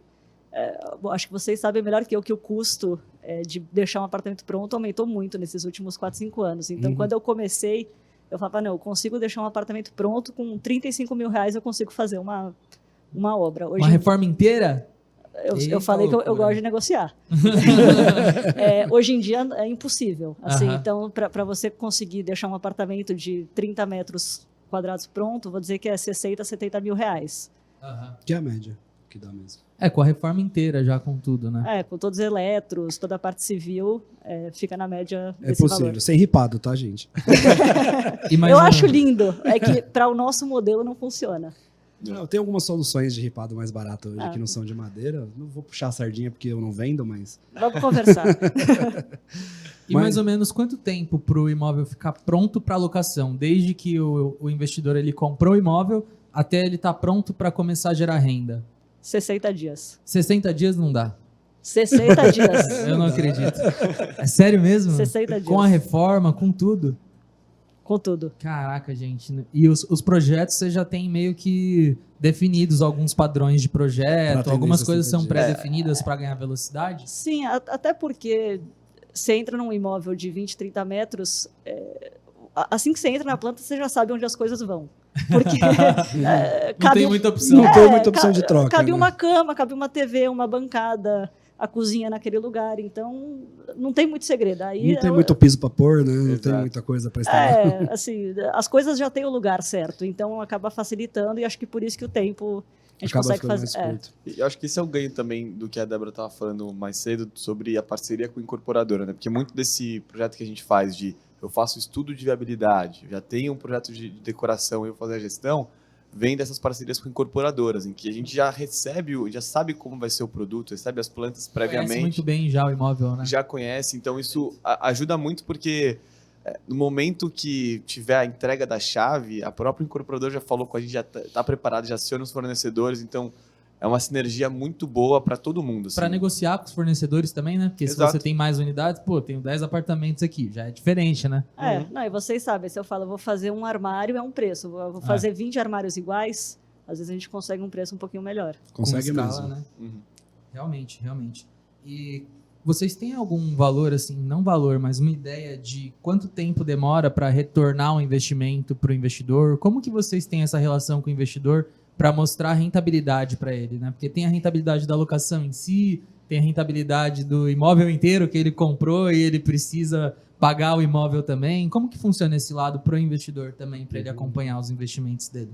Bom, acho que vocês sabem melhor que eu que o custo de deixar um apartamento pronto aumentou muito nesses últimos 4, 5 anos. Então, quando eu comecei, eu falava, não, eu consigo deixar um apartamento pronto, com 35 mil reais eu consigo fazer uma obra. Hoje, uma reforma inteira? Eu falei que eu gosto de negociar. Hoje em dia é impossível. Assim, então, para você conseguir deixar um apartamento de 30 metros quadrados pronto, vou dizer que é 60, 70 mil reais. Que é a média que dá mesmo. Com a reforma inteira já, com tudo, né? Com todos os eletros, toda a parte civil, fica na média desse possível, valor. sem ripado, tá, gente? Eu acho lindo. É que para o nosso modelo não funciona. Não, tem algumas soluções de ripado mais barato hoje que não são de madeira. Não vou puxar a sardinha porque eu não vendo, mas... Vamos conversar. E mais ou menos quanto tempo para o imóvel ficar pronto para locação? Desde que o investidor ele comprou o imóvel até ele estar pronto para começar a gerar renda? 60 dias. 60 dias não dá? 60 dias. Eu não acredito. É sério mesmo? 60 dias. Com a reforma, com tudo? Com tudo. Caraca, gente. E os projetos você já tem meio que definidos alguns padrões de projeto, Pra algumas atender coisas 60 são dias. pré-definidas para ganhar velocidade? Sim, até porque você entra num imóvel de 20, 30 metros, assim que você entra na planta, você já sabe onde as coisas vão. Porque Não tem muita opção. Não tem muita opção de troca, Cabe né? uma cama, cabe uma TV, uma bancada, a cozinha naquele lugar. Então, não tem muito segredo. Aí Não tem muito piso para pôr, né? Não tem Exato. muita coisa para instalar. assim, as coisas já têm o lugar certo. Então, acaba facilitando e acho que por isso que o tempo a gente Acaba consegue ficando fazer. mais curto. E eu acho que esse é o ganho também do que a Débora estava falando mais cedo sobre a parceria com a incorporadora, né? Porque muito desse projeto que a gente faz de eu faço estudo de viabilidade, já tenho um projeto de decoração e eu fazer a gestão, vem dessas parcerias com incorporadoras, em que a gente já recebe, já sabe como vai ser o produto, recebe as plantas Conhece previamente, muito bem já o imóvel, né? já conhece, então isso ajuda muito porque no momento que tiver a entrega da chave, a própria incorporadora já falou com a gente, já está preparado, já aciona os fornecedores, então é uma sinergia muito boa para todo mundo. Assim. Para negociar com os fornecedores também, né? Porque Exato. se você tem mais unidades, pô, tenho 10 apartamentos aqui, já é diferente, né? Não, e vocês sabem, se eu falo, eu vou fazer um armário, é um preço. Eu vou fazer 20 armários iguais, às vezes a gente consegue um preço um pouquinho melhor. Consegue com escala, mesmo. né? Uhum. Realmente, realmente. E vocês têm algum valor, assim, não valor, mas uma ideia de quanto tempo demora para retornar um investimento para o investidor? Como que vocês têm essa relação com o investidor para mostrar a rentabilidade para ele, né? Porque tem a rentabilidade da locação em si, tem a rentabilidade do imóvel inteiro que ele comprou e ele precisa pagar o imóvel também. Como que funciona esse lado para o investidor também, para ele acompanhar os investimentos dele?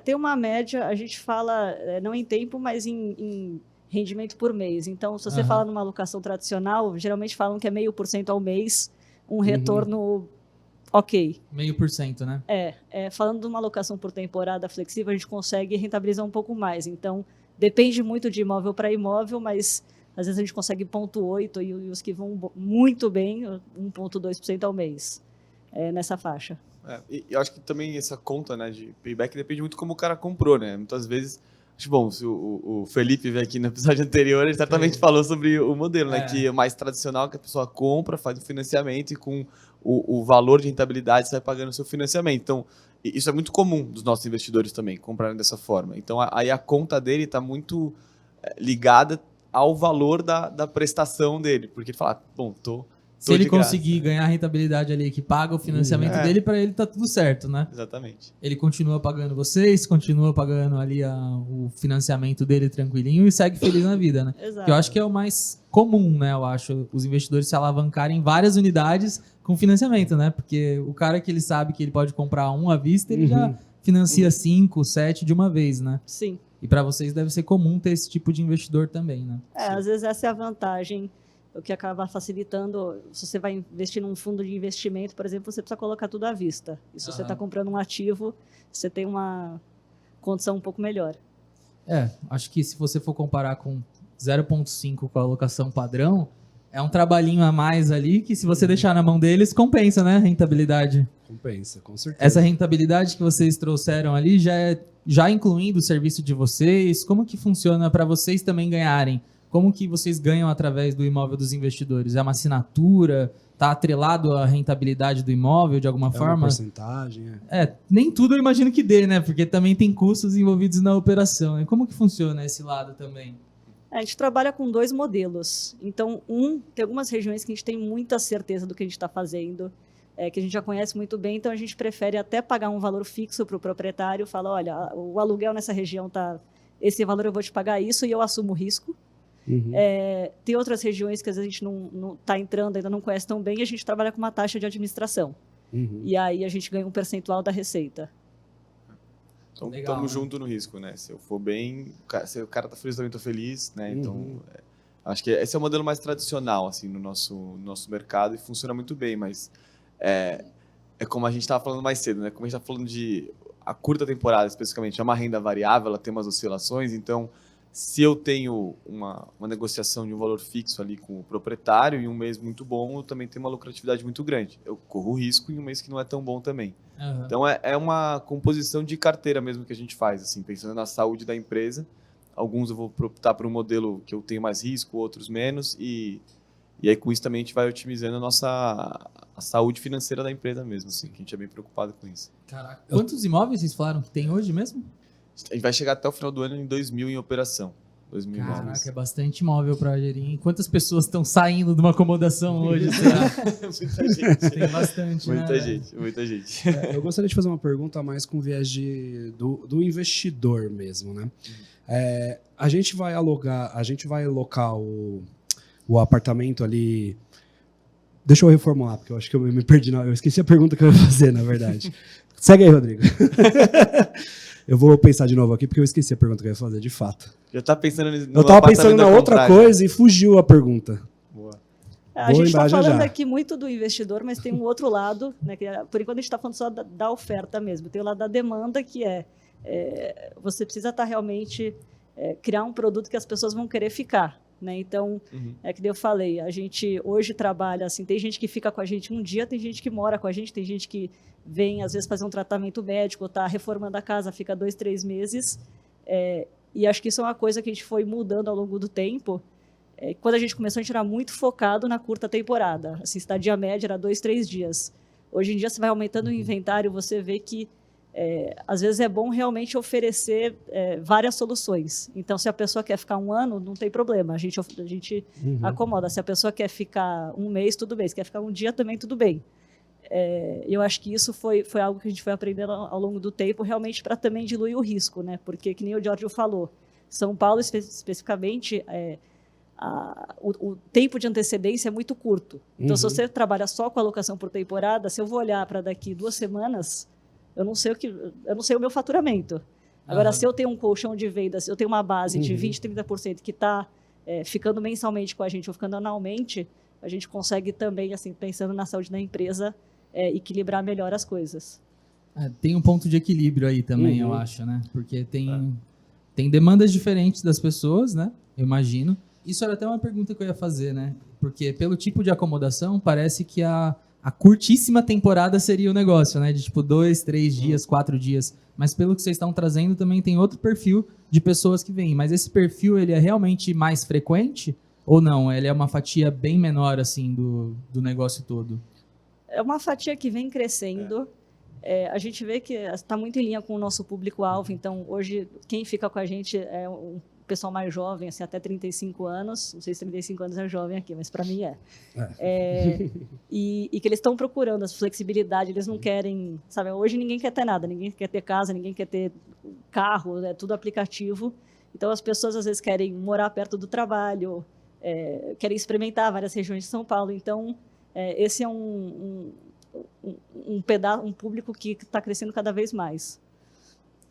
Tem uma média, a gente fala, não em tempo, mas em rendimento por mês. Então, se você fala numa alocação tradicional, geralmente falam que é 0,5% ao mês, um retorno ok. 0,5%, né? Falando de uma alocação por temporada flexível, a gente consegue rentabilizar um pouco mais. Então, depende muito de imóvel para imóvel, mas às vezes a gente consegue 0,8% e os que vão muito bem, 1,2% ao mês, nessa faixa. E eu acho que também essa conta, né, de payback depende muito como o cara comprou, né? Muitas vezes, bom, se o Felipe veio aqui no episódio anterior, ele certamente falou sobre o modelo, né? Que é mais tradicional, que a pessoa compra, faz o financiamento e com o valor de rentabilidade você vai pagando o seu financiamento. Então, isso é muito comum dos nossos investidores também, comprarem dessa forma. Então, aí a conta dele está muito ligada ao valor da prestação dele, porque ele fala, bom, se ele de graça. conseguir ganhar a rentabilidade ali que paga o financiamento dele, para ele tá tudo certo, né? Exatamente. Ele continua pagando vocês, continua pagando ali o financiamento dele tranquilinho e segue feliz na vida, né? Exato. Que eu acho que é o mais comum, né? Eu acho, os investidores se alavancarem em várias unidades com financiamento, né? Porque o cara que ele sabe que ele pode comprar um à vista, ele já financia 5, 7 de uma vez, né? Sim. E para vocês deve ser comum ter esse tipo de investidor também, né? Às vezes essa é a vantagem, o que acaba facilitando. Se você vai investir num fundo de investimento, por exemplo, você precisa colocar tudo à vista. E se você está comprando um ativo, você tem uma condição um pouco melhor. Acho que se você for comparar com 0,5 com a alocação padrão, é um trabalhinho a mais ali que se você deixar na mão deles, compensa, né? Rentabilidade. Compensa, com certeza. Essa rentabilidade que vocês trouxeram ali já incluindo o serviço de vocês, como que funciona para vocês também ganharem? Como que vocês ganham através do imóvel dos investidores? É uma assinatura? Está atrelado à rentabilidade do imóvel de alguma forma? Uma porcentagem, Nem tudo eu imagino que dê, né? Porque também tem custos envolvidos na operação. E como que funciona esse lado também? A gente trabalha com 2 modelos. Então, tem algumas regiões que a gente tem muita certeza do que a gente está fazendo, que a gente já conhece muito bem, então a gente prefere até pagar um valor fixo para o proprietário, fala, olha, o aluguel nessa região tá, esse valor eu vou te pagar isso e eu assumo o risco. Tem outras regiões que às vezes a gente não está entrando, ainda não conhece tão bem, e a gente trabalha com uma taxa de administração. E aí a gente ganha um percentual da receita. Então, Legal, estamos né? junto no risco, né? Se eu for bem, se o cara tá feliz, eu também estou feliz, né? Então, acho que esse é o modelo mais tradicional, assim, no nosso mercado e funciona muito bem, mas é como a gente estava falando mais cedo, né? Como a gente está falando de a curta temporada, especificamente, é uma renda variável, ela tem umas oscilações, então, se eu tenho uma negociação de um valor fixo ali com o proprietário em um mês muito bom, eu também tenho uma lucratividade muito grande. Eu corro risco em um mês que não é tão bom também. Então, é uma composição de carteira mesmo que a gente faz, assim, pensando na saúde da empresa. alguns eu vou optar por um modelo que eu tenho mais risco, outros menos, e aí com isso também a gente vai otimizando a saúde financeira da empresa mesmo, assim, que a gente é bem preocupado com isso. Caraca. Quantos imóveis vocês falaram que tem hoje mesmo? A gente vai chegar até o final do ano em 2.000 em operação. 2.000 imóveis. Caraca, é bastante imóvel para gerir. Quantas pessoas estão saindo de uma acomodação hoje? Será? Muita gente. Tem bastante, Muita né? gente, muita gente. Eu gostaria de fazer uma pergunta mais com viés do investidor mesmo, né? A gente vai alocar o apartamento ali. Deixa eu reformular, porque eu acho que eu me perdi. Eu esqueci a pergunta que eu ia fazer, na verdade. Segue aí, Rodrigo. Eu vou pensar de novo aqui, porque eu esqueci a pergunta que eu ia fazer, de fato. Já tá pensando no Eu tava pensando na apartamento outra ao contrário. coisa e fugiu a pergunta. Boa. A Vou gente está lembrar já falando já. aqui muito do investidor, mas tem um outro lado, né, que por enquanto a gente está falando só da oferta mesmo. Tem o lado da demanda, que você precisa estar realmente criar um produto que as pessoas vão querer ficar. Né? Então, é que eu falei, a gente hoje trabalha assim, tem gente que fica com a gente um dia, tem gente que mora com a gente, tem gente que vem às vezes fazer um tratamento médico, está reformando a casa, fica 2, 3 meses, e acho que isso é uma coisa que a gente foi mudando ao longo do tempo. Quando a gente começou, a gente era muito focado na curta temporada, assim, estadia média era 2, 3 dias. Hoje em dia, você vai aumentando o inventário, você vê que às vezes é bom realmente oferecer várias soluções. Então, se a pessoa quer ficar 1 ano, não tem problema, a gente acomoda. Se a pessoa quer ficar 1 mês, tudo bem. Se quer ficar 1 dia, também tudo bem. Eu acho que isso foi algo que a gente foi aprendendo ao longo do tempo, realmente para também diluir o risco, né? Porque, que nem o Giorgio falou, São Paulo, especificamente, o tempo de antecedência é muito curto. Então, se você trabalha só com alocação por temporada, se eu vou olhar para daqui 2 semanas, eu não sei o meu faturamento. Agora, se eu tenho um colchão de vendas, eu tenho uma base de 20%, 30% que está ficando mensalmente com a gente ou ficando anualmente, a gente consegue também, assim, pensando na saúde da empresa, equilibrar melhor as coisas. Tem um ponto de equilíbrio aí também, eu acho, né? Porque tem demandas diferentes das pessoas, né? Eu imagino. Isso era até uma pergunta que eu ia fazer, né? Porque pelo tipo de acomodação, parece que a curtíssima temporada seria o negócio, né? De tipo 2, 3 dias, 4 dias. Mas pelo que vocês estão trazendo, também tem outro perfil de pessoas que vêm. Mas esse perfil, ele é realmente mais frequente? Ou não? Ele é uma fatia bem menor, assim, do negócio todo? É uma fatia que vem crescendo. A gente vê que está muito em linha com o nosso público-alvo. Então, hoje, quem fica com a gente é um pessoal mais jovem, assim, até 35 anos. Não sei se 35 anos é jovem aqui, mas para mim e que eles estão procurando essa flexibilidade. Eles não querem, sabe? Hoje ninguém quer ter nada, ninguém quer ter casa, ninguém quer ter carro, é tudo aplicativo. Então, as pessoas às vezes querem morar perto do trabalho, querem experimentar várias regiões de São Paulo. Então, esse é um público que está crescendo cada vez mais.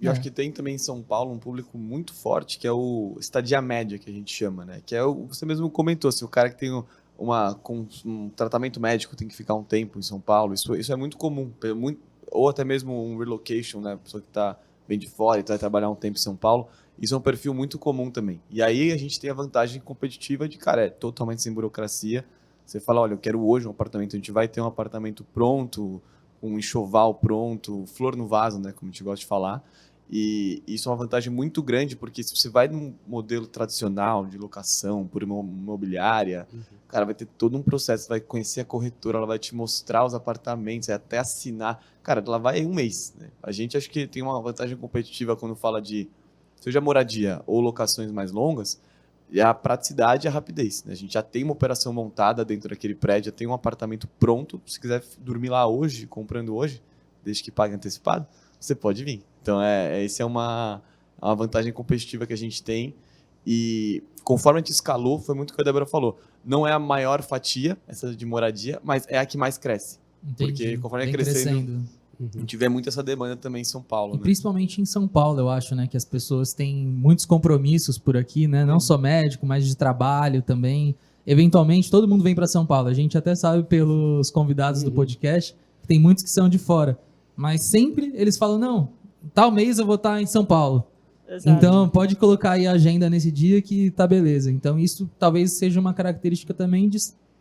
E eu acho que tem também em São Paulo um público muito forte, que é o estadia média, que a gente chama, né? Que você mesmo comentou, se o cara que tem com um tratamento médico tem que ficar um tempo em São Paulo, isso é muito comum. Ou até mesmo um relocation, né? A pessoa que vem de fora e vai trabalhar um tempo em São Paulo. Isso é um perfil muito comum também. E aí a gente tem a vantagem competitiva de, cara, totalmente sem burocracia. Você fala, olha, eu quero hoje um apartamento, a gente vai ter um apartamento pronto, um enxoval pronto, flor no vaso, né? Como a gente gosta de falar. E isso é uma vantagem muito grande, porque se você vai num modelo tradicional de locação por uma imobiliária, cara, vai ter todo um processo, você vai conhecer a corretora, ela vai te mostrar os apartamentos, vai até assinar. Cara, ela vai em 1 mês, né? A gente acho que tem uma vantagem competitiva quando fala de seja moradia ou locações mais longas, é a praticidade e a rapidez, né? A gente já tem uma operação montada dentro daquele prédio, já tem um apartamento pronto, se quiser dormir lá hoje, comprando hoje, desde que pague antecipado, você pode vir. Então, essa é uma vantagem competitiva que a gente tem. E conforme a gente escalou, foi muito o que a Débora falou. Não é a maior fatia, essa de moradia, mas é a que mais cresce. Entendi. Porque conforme é crescendo, a gente vê muito essa demanda também em São Paulo. E né? principalmente em São Paulo, eu acho, né? Que as pessoas têm muitos compromissos por aqui, né? Não só médico, mas de trabalho também. Eventualmente, todo mundo vem para São Paulo. A gente até sabe pelos convidados do podcast que tem muitos que são de fora. Mas sempre eles falam, não, tal mês eu vou estar em São Paulo. Exato. Então, pode colocar aí a agenda nesse dia que tá beleza. Então, isso talvez seja uma característica também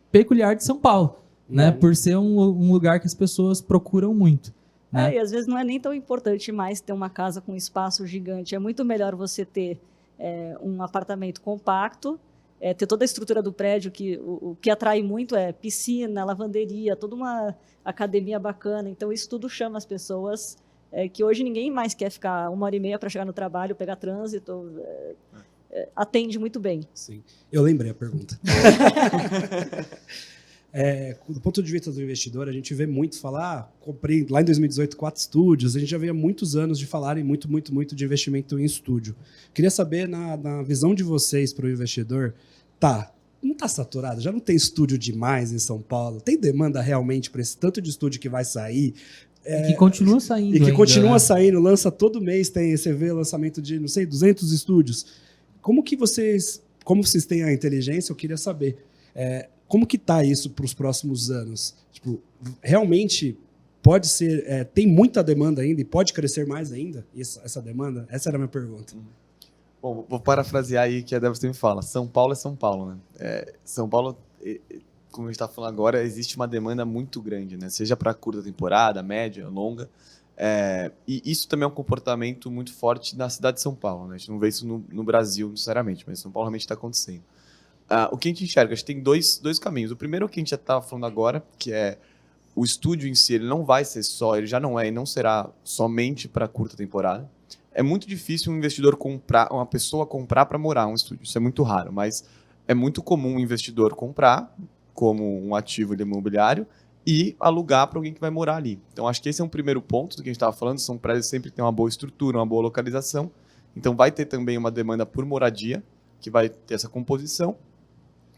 peculiar de São Paulo, né? Por ser um lugar que as pessoas procuram muito. Né? E às vezes não é nem tão importante mais ter uma casa com espaço gigante. É muito melhor você ter um apartamento compacto, ter toda a estrutura do prédio, que o que atrai muito é piscina, lavanderia, toda uma academia bacana. Então, isso tudo chama as pessoas, que hoje ninguém mais quer ficar 1h30 para chegar no trabalho, pegar trânsito. Atende muito bem. Sim, eu lembrei a pergunta. Do ponto de vista do investidor, a gente vê muito falar, comprei lá em 2018 4 estúdios, a gente já vê há muitos anos de falarem muito de investimento em estúdio. Queria saber, na visão de vocês para o investidor, não está saturado? Já não tem estúdio demais em São Paulo? Tem demanda realmente para esse tanto de estúdio que vai sair? Que continua saindo. E que ainda, continua né? saindo, lança todo mês, você vê lançamento de, 200 estúdios. Como vocês têm a inteligência? Eu queria saber. Como que está isso para os próximos anos? Tipo, realmente pode ser, tem muita demanda ainda e pode crescer mais ainda essa demanda? Essa era a minha pergunta. Bom, vou parafrasear aí que a Débora sempre fala. São Paulo é São Paulo, né? São Paulo, como a gente está falando agora, existe uma demanda muito grande, né? Seja para curta temporada, média, longa. E isso também é um comportamento muito forte na cidade de São Paulo, né? A gente não vê isso no Brasil necessariamente, mas em São Paulo realmente está acontecendo. O que a gente enxerga? A gente tem dois caminhos. O primeiro é o que a gente já estava falando agora, que é o estúdio em si, ele não vai ser ele já não e não será somente para curta temporada. É muito difícil um investidor uma pessoa comprar para morar um estúdio. Isso é muito raro, mas é muito comum um investidor comprar como um ativo imobiliário e alugar para alguém que vai morar ali. Então, acho que esse é um primeiro ponto do que a gente estava falando. São prédios que sempre têm uma boa estrutura, uma boa localização. Então, vai ter também uma demanda por moradia, que vai ter essa composição.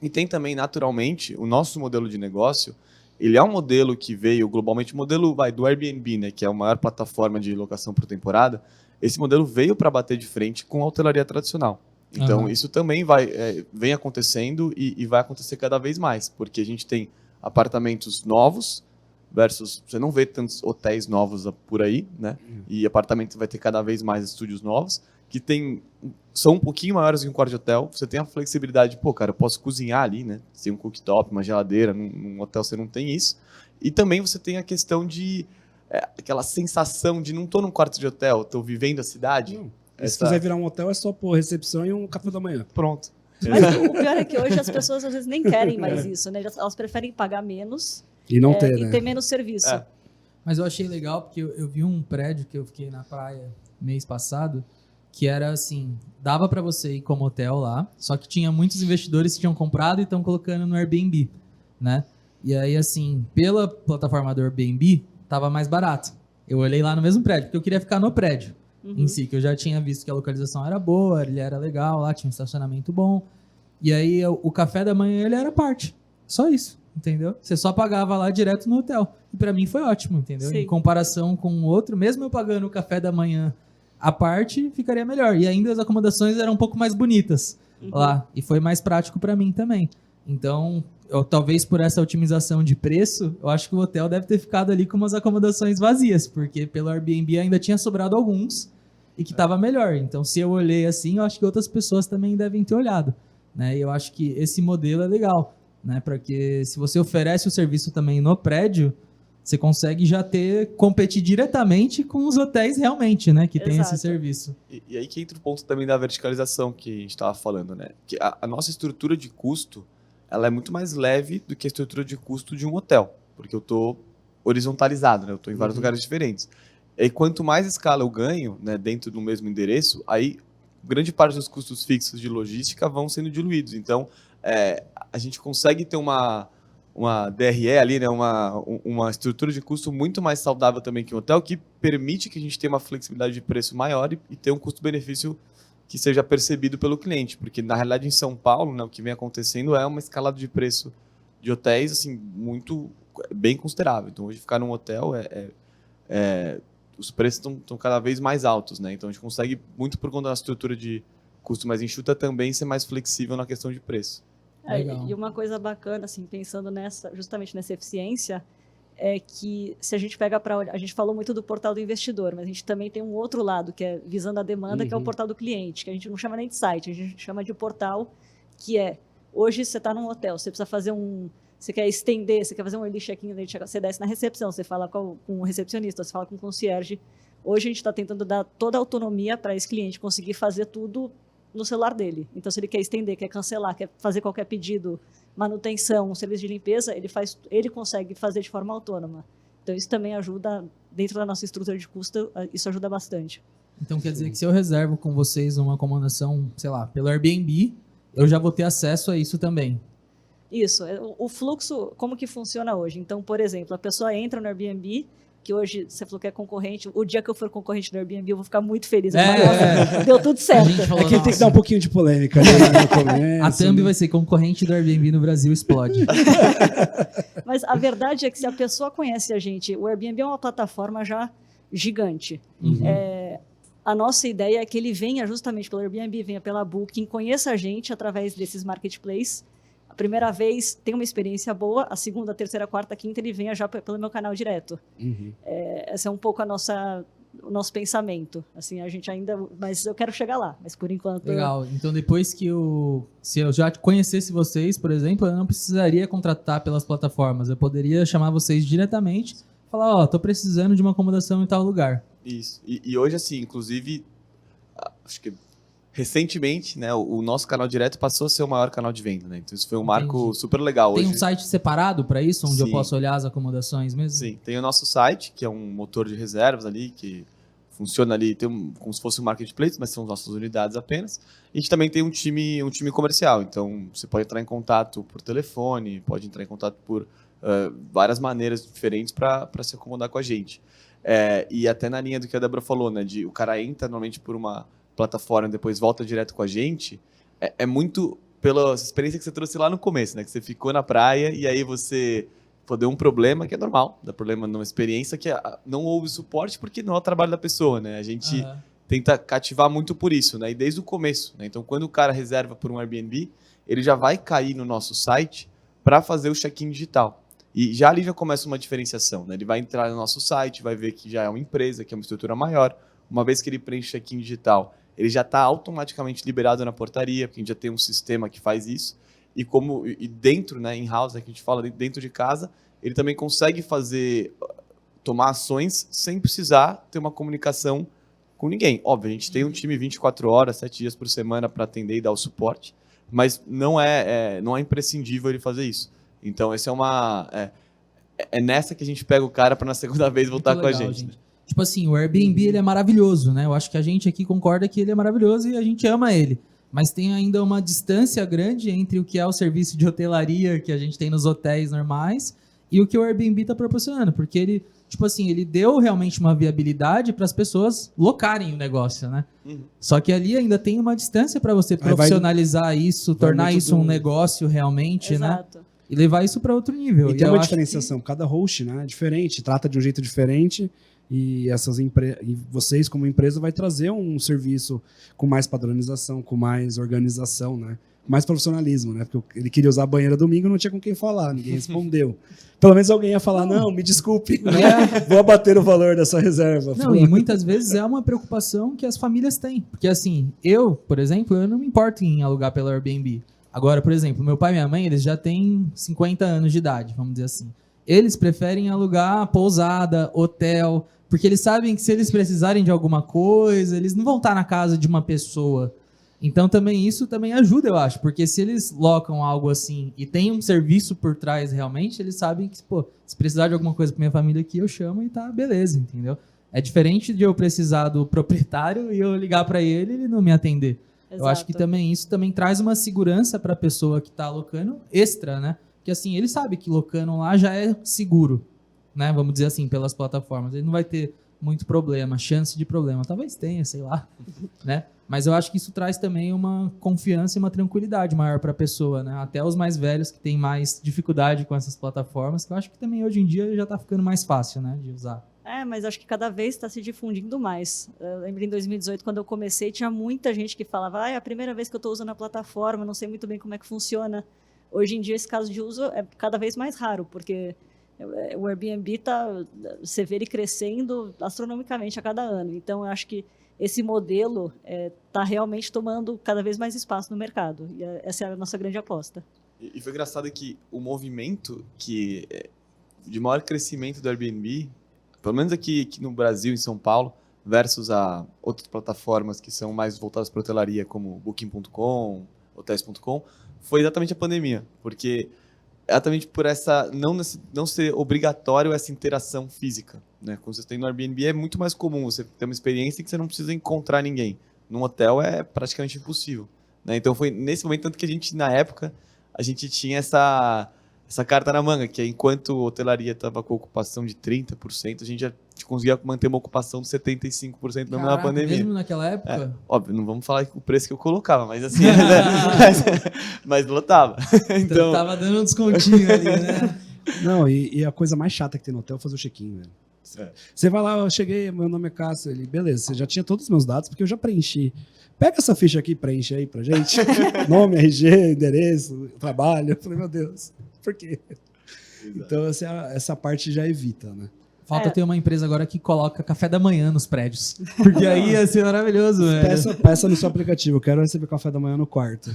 E tem também, naturalmente, o nosso modelo de negócio. Ele é um modelo que veio globalmente, o modelo do Airbnb, né, que é a maior plataforma de locação por temporada. Esse modelo veio para bater de frente com a hotelaria tradicional. Então, isso também vem acontecendo e vai acontecer cada vez mais, porque a gente tem apartamentos novos versus... Você não vê tantos hotéis novos por aí, né? E apartamentos vai ter cada vez mais estúdios novos, que são um pouquinho maiores que um quarto de hotel. Você tem a flexibilidade de, eu posso cozinhar ali, né? Tem um cooktop, uma geladeira. Num hotel você não tem isso. E também você tem a questão de... aquela sensação de não estou num quarto de hotel, estou vivendo a cidade. Se quiser virar um hotel, é só pôr recepção e um café da manhã. Pronto. Mas o pior é que hoje as pessoas às vezes nem querem mais isso, né? Elas preferem pagar menos e não ter, e né? ter menos serviço. Mas eu achei legal porque eu vi um prédio que eu fiquei na praia mês passado, que era assim, dava para você ir como hotel lá, só que tinha muitos investidores que tinham comprado e estão colocando no Airbnb, né? E aí, assim, pela plataforma do Airbnb, tava mais barato. Eu olhei lá no mesmo prédio, porque eu queria ficar no prédio em si, que eu já tinha visto que a localização era boa, ele era legal, lá tinha um estacionamento bom. E aí, o café da manhã, ele era parte. Só isso, entendeu? Você só pagava lá direto no hotel. E pra mim foi ótimo, entendeu? Sim. Em comparação com o outro, mesmo eu pagando o café da manhã à parte, ficaria melhor. E ainda as acomodações eram um pouco mais bonitas lá. E foi mais prático pra mim também. Então, talvez por essa otimização de preço, eu acho que o hotel deve ter ficado ali com umas acomodações vazias, porque pelo Airbnb ainda tinha sobrado alguns e que estava melhor. Então, se eu olhei assim, eu acho que outras pessoas também devem ter olhado, né? E eu acho que esse modelo é legal, né? Porque se você oferece o serviço também no prédio, você consegue já competir diretamente com os hotéis realmente, né? Que tem esse serviço. E aí que entra o ponto também da verticalização que a gente estava falando, né? Que a nossa estrutura de custo, ela é muito mais leve do que a estrutura de custo de um hotel, porque eu estou horizontalizado, né? Eu estou em vários lugares diferentes. E quanto mais escala eu ganho, né, dentro do mesmo endereço, aí grande parte dos custos fixos de logística vão sendo diluídos. Então, a gente consegue ter uma DRE ali, né, uma estrutura de custo muito mais saudável também que um hotel, que permite que a gente tenha uma flexibilidade de preço maior e ter um custo-benefício que seja percebido pelo cliente, porque na realidade em São Paulo, né, o que vem acontecendo é uma escalada de preço de hotéis assim, bem considerável. Então hoje ficar num hotel os preços estão cada vez mais altos, né? Então a gente consegue, muito por conta da estrutura de custo mais enxuta, também ser mais flexível na questão de preço. E uma coisa bacana, assim, pensando justamente nessa eficiência, é que se a gente pega a gente falou muito do portal do investidor, mas a gente também tem um outro lado, que é visando a demanda, que é o portal do cliente, que a gente não chama nem de site, a gente chama de portal, que hoje você está num hotel, você precisa fazer você quer estender, você quer fazer um early check-in, você desce na recepção, você fala com o recepcionista, você fala com o concierge. Hoje a gente está tentando dar toda a autonomia para esse cliente conseguir fazer tudo no celular dele. Então, se ele quer estender, quer cancelar, quer fazer qualquer pedido, manutenção, serviço de limpeza, ele consegue fazer de forma autônoma. Então, isso também ajuda, dentro da nossa estrutura de custo, isso ajuda bastante. Então quer dizer que se eu reservo com vocês uma acomodação, sei lá, pelo Airbnb, eu já vou ter acesso a isso também. Isso. O fluxo, como que funciona hoje? Então, por exemplo, a pessoa entra no Airbnb, que hoje você falou que é concorrente, o dia que eu for concorrente do Airbnb eu vou ficar muito feliz. Nossa, deu tudo certo. A gente falou, Aqui tem que dar um pouquinho de polêmica. Né, no começo, a thumb vai ser concorrente do Airbnb no Brasil explode. Mas a verdade é que se a pessoa conhece a gente, o Airbnb é uma plataforma já gigante. A nossa ideia é que ele venha justamente pelo Airbnb, venha pela Booking, conheça a gente através desses marketplaces. A primeira vez tem uma experiência boa, a segunda, terceira, quarta, quinta ele venha já pelo meu canal direto. Esse é um pouco o nosso pensamento. Assim, a gente ainda, mas eu quero chegar lá, mas por enquanto... Legal. Então depois que se eu já conhecesse vocês, por exemplo, eu não precisaria contratar pelas plataformas. Eu poderia chamar vocês diretamente, falar, tô precisando de uma acomodação em tal lugar. Isso. E hoje, assim, inclusive, acho que recentemente, né, o nosso canal direto passou a ser o maior canal de venda, né? Então isso foi um marco super legal. Tem hoje. um site separado para isso, onde Sim. eu posso olhar as acomodações mesmo? Sim, tem o nosso site, que é um motor de reservas ali, que funciona ali, como se fosse um marketplace, mas são nossas unidades apenas. E a gente também tem um time comercial, então você pode entrar em contato por telefone, pode entrar em contato por várias maneiras diferentes para se acomodar com a gente. E até na linha do que a Débora falou, né, de o cara entra normalmente por uma plataforma e depois volta direto com a gente, é muito pela experiência que você trouxe lá no começo, né, que você ficou na praia e aí você deu um problema, que é normal, dá problema numa experiência que não houve suporte porque não é o trabalho da pessoa, né, a gente tenta cativar muito por isso, né, e desde o começo, né, então quando o cara reserva por um Airbnb, ele já vai cair no nosso site para fazer o check-in digital. E já ali já começa uma diferenciação, né? Ele vai entrar no nosso site, vai ver que já é uma empresa, que é uma estrutura maior. Uma vez que ele preenche o check-in digital, ele já está automaticamente liberado na portaria, porque a gente já tem um sistema que faz isso. E dentro, né, in-house, que a gente fala dentro de casa, ele também consegue tomar ações sem precisar ter uma comunicação com ninguém. Óbvio, a gente tem um time 24 horas, 7 dias por semana para atender e dar o suporte, mas não é imprescindível ele fazer isso. Então, esse é nessa que a gente pega o cara para na segunda vez voltar com a gente. Né? Tipo assim, o Airbnb ele é maravilhoso, né? Eu acho que a gente aqui concorda que ele é maravilhoso e a gente ama ele. Mas tem ainda uma distância grande entre o que é o serviço de hotelaria que a gente tem nos hotéis normais e o que o Airbnb está proporcionando. Porque ele, tipo assim, ele deu realmente uma viabilidade para as pessoas locarem o negócio, né? Só que ali ainda tem uma distância para você profissionalizar isso, tornar isso um negócio realmente, Exato. né? E levar isso para outro nível. E tem uma diferenciação. Cada host, né, é diferente, trata de um jeito diferente. E e vocês, como empresa, vai trazer um serviço com mais padronização, com mais organização, né? Mais profissionalismo, né? Porque ele queria usar a banheira domingo e não tinha com quem falar, ninguém respondeu. Pelo menos alguém ia falar, não, me desculpe, vou abater o valor dessa reserva. Não, e muitas vezes é uma preocupação que as famílias têm. Porque assim, por exemplo, eu não me importo em alugar pelo Airbnb. Agora, por exemplo, meu pai e minha mãe, eles já têm 50 anos de idade, vamos dizer assim. Eles preferem alugar pousada, hotel, porque eles sabem que se eles precisarem de alguma coisa, eles não vão estar na casa de uma pessoa. Então isso também ajuda, eu acho, porque se eles locam algo assim e tem um serviço por trás realmente, eles sabem que, se precisar de alguma coisa para minha família aqui, eu chamo e tá, beleza, entendeu? É diferente de eu precisar do proprietário e eu ligar para ele e ele não me atender. Exato. Eu acho que isso também traz uma segurança para a pessoa que está alocando extra, né? Porque assim, ele sabe que locando lá já é seguro, né? Vamos dizer assim, pelas plataformas. Ele não vai ter muito problema, chance de problema. Talvez tenha, sei lá, né? Mas eu acho que isso traz também uma confiança e uma tranquilidade maior para a pessoa, né? Até os mais velhos que têm mais dificuldade com essas plataformas, que eu acho que também hoje em dia já está ficando mais fácil, né, de usar. Mas acho que cada vez está se difundindo mais. Eu lembro em 2018, quando eu comecei, tinha muita gente que falava, é a primeira vez que eu estou usando a plataforma, não sei muito bem como é que funciona. Hoje em dia, esse caso de uso é cada vez mais raro, porque o Airbnb você vê ele crescendo astronomicamente a cada ano. Então, eu acho que esse modelo está realmente tomando cada vez mais espaço no mercado. E essa é a nossa grande aposta. E foi engraçado que o movimento de maior crescimento do Airbnb, pelo menos aqui no Brasil, em São Paulo, versus a outras plataformas que são mais voltadas para hotelaria, como Booking.com, Hotels.com, foi exatamente a pandemia, porque exatamente por essa não ser obrigatório essa interação física, né? Quando você tem no Airbnb é muito mais comum você ter uma experiência que você não precisa encontrar ninguém. Num hotel é praticamente impossível, né? Então foi nesse momento tanto que a gente na época a gente tinha essa carta na manga, que enquanto a hotelaria estava com ocupação de 30%, a gente já conseguia manter uma ocupação de 75% mesmo na pandemia. Mesmo naquela época? Óbvio, não vamos falar o preço que eu colocava, mas assim, mas lotava. Então tava dando um descontinho ali, né? Não, e a coisa mais chata que tem no hotel é fazer o check-in, velho. Você vai lá, eu cheguei, meu nome é Cássio. Ele, beleza, você já tinha todos os meus dados, porque eu já preenchi. Pega essa ficha aqui e preenche aí pra gente. Nome, RG, endereço, trabalho. Eu falei, meu Deus, por quê? Exato. Então, essa parte já evita, né? Falta ter uma empresa agora que coloca café da manhã nos prédios. Porque aí ia ser maravilhoso, velho. Peça no seu aplicativo, eu quero receber café da manhã no quarto.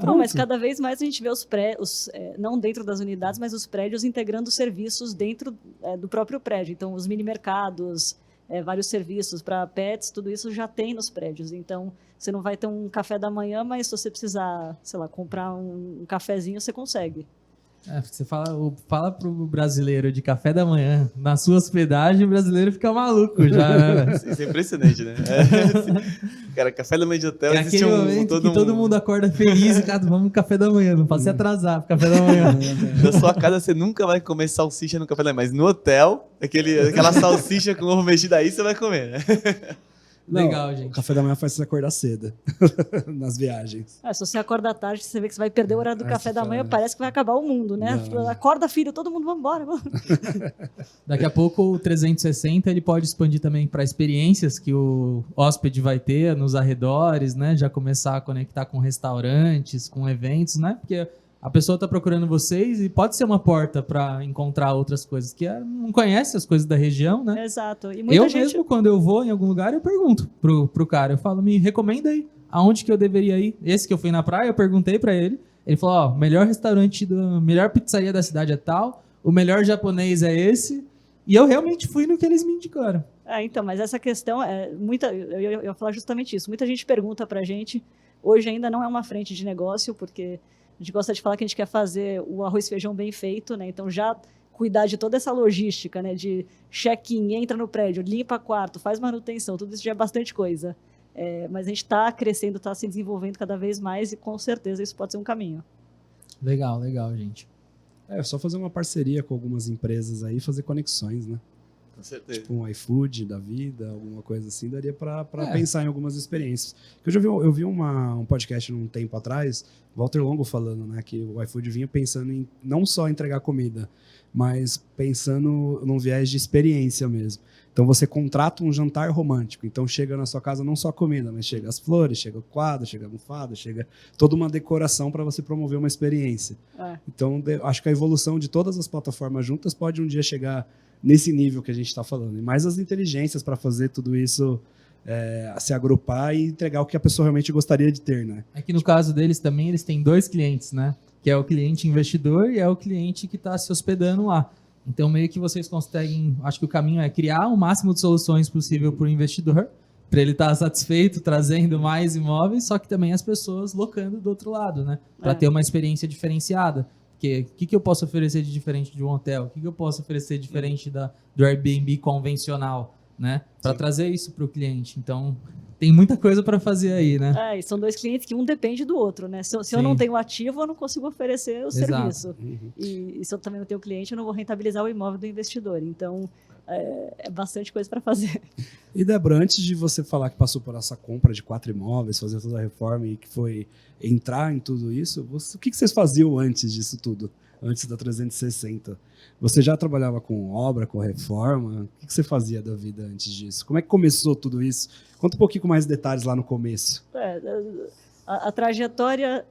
Não, mas cada vez mais a gente vê não dentro das unidades, mas os prédios integrando serviços dentro do próprio prédio. Então, os mini-mercados, vários serviços para pets, tudo isso já tem nos prédios. Então, você não vai ter um café da manhã, mas se você precisar, sei lá, comprar um cafezinho, você consegue. Você fala pro brasileiro de café da manhã, na sua hospedagem, o brasileiro fica maluco já, né? Isso é impressionante, né? Cara, café da manhã de hotel, existe aquele momento que todo mundo acorda feliz e, cara, vamos no café da manhã, não pode se atrasar pro café da manhã. Na sua casa você nunca vai comer salsicha no café da manhã, mas no hotel, aquela salsicha com ovo mexido aí você vai comer, né? Não, legal, gente. O café da manhã faz você acordar cedo nas viagens. Se você acorda à tarde, você vê que você vai perder o horário do café da manhã, parece que vai acabar o mundo, né? Não. Acorda, filho, todo mundo, vamos embora. Daqui a pouco o 360 ele pode expandir também para experiências que o hóspede vai ter nos arredores, né? Já começar a conectar com restaurantes, com eventos, né? Porque a pessoa está procurando vocês e pode ser uma porta para encontrar outras coisas que não conhece as coisas da região, né? Exato. E mesmo, quando eu vou em algum lugar, eu pergunto pro cara. Eu falo, me recomenda aí aonde que eu deveria ir. Esse que eu fui na praia, eu perguntei para ele. Ele falou, melhor restaurante, melhor pizzaria da cidade é tal, o melhor japonês é esse. E eu realmente fui no que eles me indicaram. Então, mas essa questão eu ia falar justamente isso. Muita gente pergunta pra gente, hoje ainda não é uma frente de negócio, porque a gente gosta de falar que a gente quer fazer o arroz e feijão bem feito, né? Então já cuidar de toda essa logística, né? De check-in, entra no prédio, limpa quarto, faz manutenção, tudo isso já é bastante coisa. Mas a gente está crescendo, está se desenvolvendo cada vez mais e com certeza isso pode ser um caminho. Legal, gente. É só fazer uma parceria com algumas empresas aí e fazer conexões, né? Com certeza. Tipo um iFood da vida, alguma coisa assim, daria para pensar em algumas experiências. Eu vi um podcast um tempo atrás, Walter Longo falando, né, que o iFood vinha pensando em não só entregar comida, mas pensando num viés de experiência mesmo. Então você contrata um jantar romântico, então chega na sua casa não só comida, mas chega as flores, chega o quadro, chega a almofada, chega toda uma decoração para você promover uma experiência. Então acho que a evolução de todas as plataformas juntas pode um dia chegar nesse nível que a gente está falando. E mais as inteligências para fazer tudo isso se agrupar e entregar o que a pessoa realmente gostaria de ter, né? É que no caso deles também, eles têm 2 clientes, né? Que é o cliente investidor e é o cliente que está se hospedando lá. Então, meio que vocês conseguem... Acho que o caminho é criar o máximo de soluções possível para o investidor, para ele estar satisfeito, trazendo mais imóveis, só que também as pessoas locando do outro lado, né? Para ter uma experiência diferenciada. Porque o que eu posso oferecer de diferente de um hotel? O que eu posso oferecer diferente do Airbnb convencional, né? Para trazer isso para o cliente. Então, tem muita coisa para fazer aí, né? E são 2 clientes que um depende do outro, né? Se eu não tenho ativo, eu não consigo oferecer o serviço. E se eu também não tenho cliente, eu não vou rentabilizar o imóvel do investidor. Então, é bastante coisa para fazer. E, Débora, antes de você falar que passou por essa compra de 4 imóveis, fazer toda a reforma e que foi entrar em tudo isso, o que vocês faziam antes disso tudo? Antes da 360? Você já trabalhava com obra, com reforma? O que você fazia da vida antes disso? Como é que começou tudo isso? Conta um pouquinho com mais detalhes lá no começo. A trajetória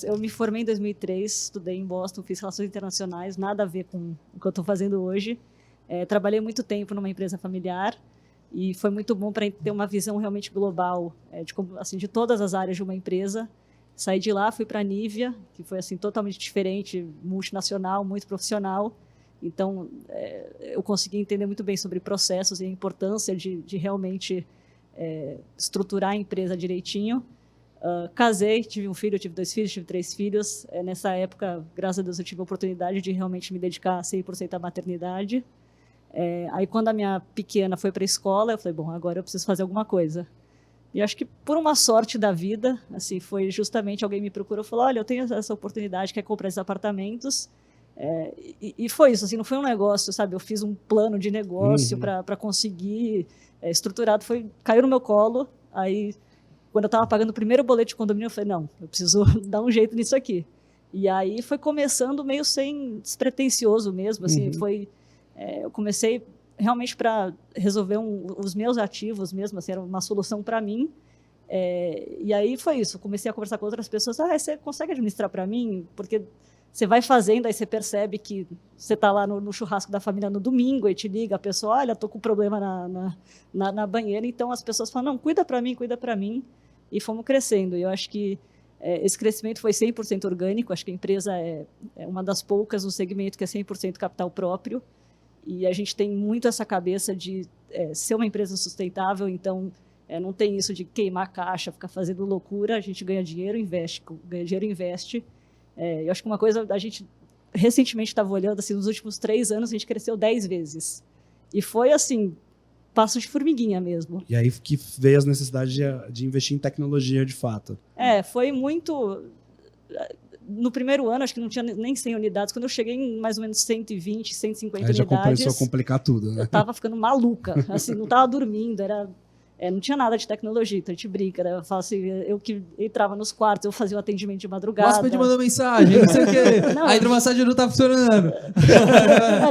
eu me formei em 2003, estudei em Boston, fiz relações internacionais, nada a ver com o que eu estou fazendo hoje. Trabalhei muito tempo numa empresa familiar e foi muito bom para ter uma visão realmente global de todas as áreas de uma empresa. Saí de lá, fui para a Nivea, que foi assim totalmente diferente, multinacional, muito profissional. Então, eu consegui entender muito bem sobre processos e a importância de realmente estruturar a empresa direitinho. Casei, tive um filho, tive 2 filhos, tive 3 filhos. Nessa época, graças a Deus, eu tive a oportunidade de realmente me dedicar 100% à maternidade. Aí, quando a minha pequena foi para a escola, eu falei, bom, agora eu preciso fazer alguma coisa. E acho que, por uma sorte da vida, assim, foi justamente alguém me procurou e falou, olha, eu tenho essa oportunidade, quer comprar esses apartamentos. E foi isso, assim, não foi um negócio, sabe? Eu fiz um plano de negócio para conseguir estruturado. Caiu no meu colo, aí... Quando eu estava pagando o primeiro boleto de condomínio, eu falei, não, eu preciso dar um jeito nisso aqui. E aí foi começando meio sem despretensioso mesmo, assim, eu comecei realmente para resolver os meus ativos mesmo, assim, era uma solução para mim. E aí foi isso, eu comecei a conversar com outras pessoas, você consegue administrar para mim? Porque você vai fazendo, aí você percebe que você está lá no churrasco da família no domingo, e te liga a pessoa, olha, estou com problema na banheira, então as pessoas falam, não, cuida para mim, e fomos crescendo. E eu acho que esse crescimento foi 100% orgânico, acho que a empresa é uma das poucas no segmento que é 100% capital próprio, e a gente tem muito essa cabeça de ser uma empresa sustentável, então não tem isso de queimar caixa, ficar fazendo loucura, a gente ganha dinheiro, investe. Eu acho que uma coisa, a gente recentemente estava olhando, assim, nos últimos 3 anos, a gente cresceu 10 vezes. E foi, assim, passo de formiguinha mesmo. E aí que veio as necessidades de investir em tecnologia, de fato. Foi muito... No primeiro ano, acho que não tinha nem 100 unidades. Quando eu cheguei em mais ou menos 120, 150 aí já unidades... começou a complicar tudo, né? Eu estava ficando maluca. Assim, não estava dormindo, não tinha nada de tecnologia, então a gente brinca, né? Eu falo assim, eu que entrava nos quartos, eu fazia o atendimento de madrugada. Nossa, pedi mandar mensagem, não sei o quê. Não, A hidromassagem não tá funcionando.